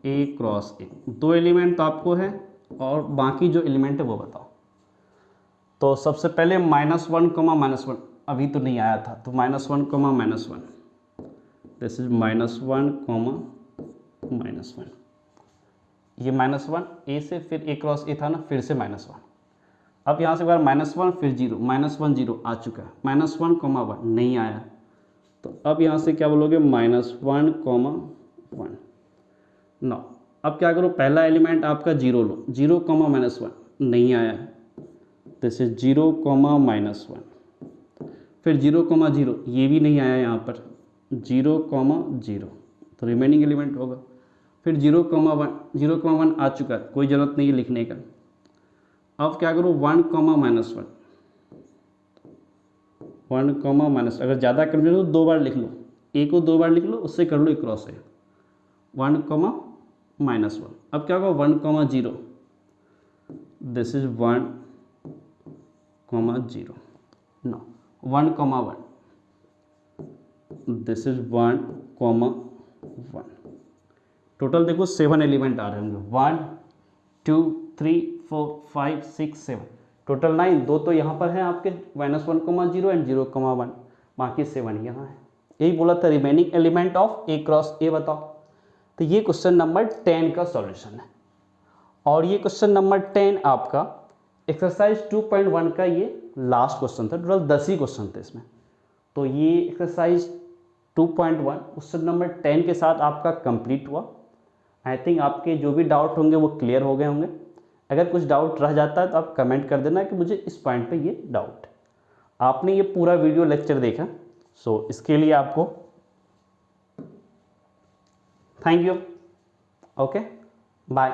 A cross A, 2 element तो आपको है और बाकी जो एलिमेंट है वो बताओ। तो सबसे पहले -1, -1 अभी तो नहीं आया था, तो -1, -1, दिस इज -1, -1। ये -1 ए से, फिर ए क्रॉस ए था ना, फिर से -1। अब यहाँ से बार -1 फिर 0, -1 0 आ चुका है, -1, 1 नहीं आया, तो अब यहाँ से क्या बोलोगे, -1, 1। नो, अब क्या करो, पहला एलिमेंट आपका 0 लो, 0, -1 नहीं आया है, दिस इज 0, -1। फिर 0, 0 ये भी नहीं आया यहाँ पर, 0, 0, तो रिमेनिंग एलिमेंट होगा। फिर 0, 1, 0, 1 आ चुका है, कोई ज़रूरत नहीं है लिखने का। अब क्या करो, 1, -1, 1, अगर ज़्यादा कंफ्यूजन हो तो 2 बार लिख लो, ए को 2 बार लिख लो, उससे कर लो क्रॉस ए, 1, -1। अब क्या होगा, 1, 0, this is 1, 0, no, 1, 1, this is 1, 1। Total देखो 7 एलिमेंट आ रहे होंगे, 1, 2, 3, 4, 5, 6, 7, टोटल 9। 2 तो यहाँ पर हैं आपके, -1, 0 एंड 0, 1, बाकी 7 यहाँ है। यही बोला था, remaining element of A cross ए बताओ। तो ये क्वेश्चन नंबर 10 का सॉल्यूशन है, और ये क्वेश्चन नंबर 10 आपका एक्सरसाइज 2.1 का ये लास्ट क्वेश्चन था। टोटल 10 ही क्वेश्चन थे इसमें, तो ये एक्सरसाइज 2.1 क्वेश्चन नंबर 10 के साथ आपका कंप्लीट हुआ। आई थिंक आपके जो भी डाउट होंगे वो क्लियर हो गए होंगे। अगर कुछ डाउट रह जाता है तो आप कमेंट कर देना कि मुझे इस पॉइंट पे ये डाउट है। आपने ये पूरा वीडियो लेक्चर देखा, सो इसके लिए आपको थैंक यू। Okay, bye.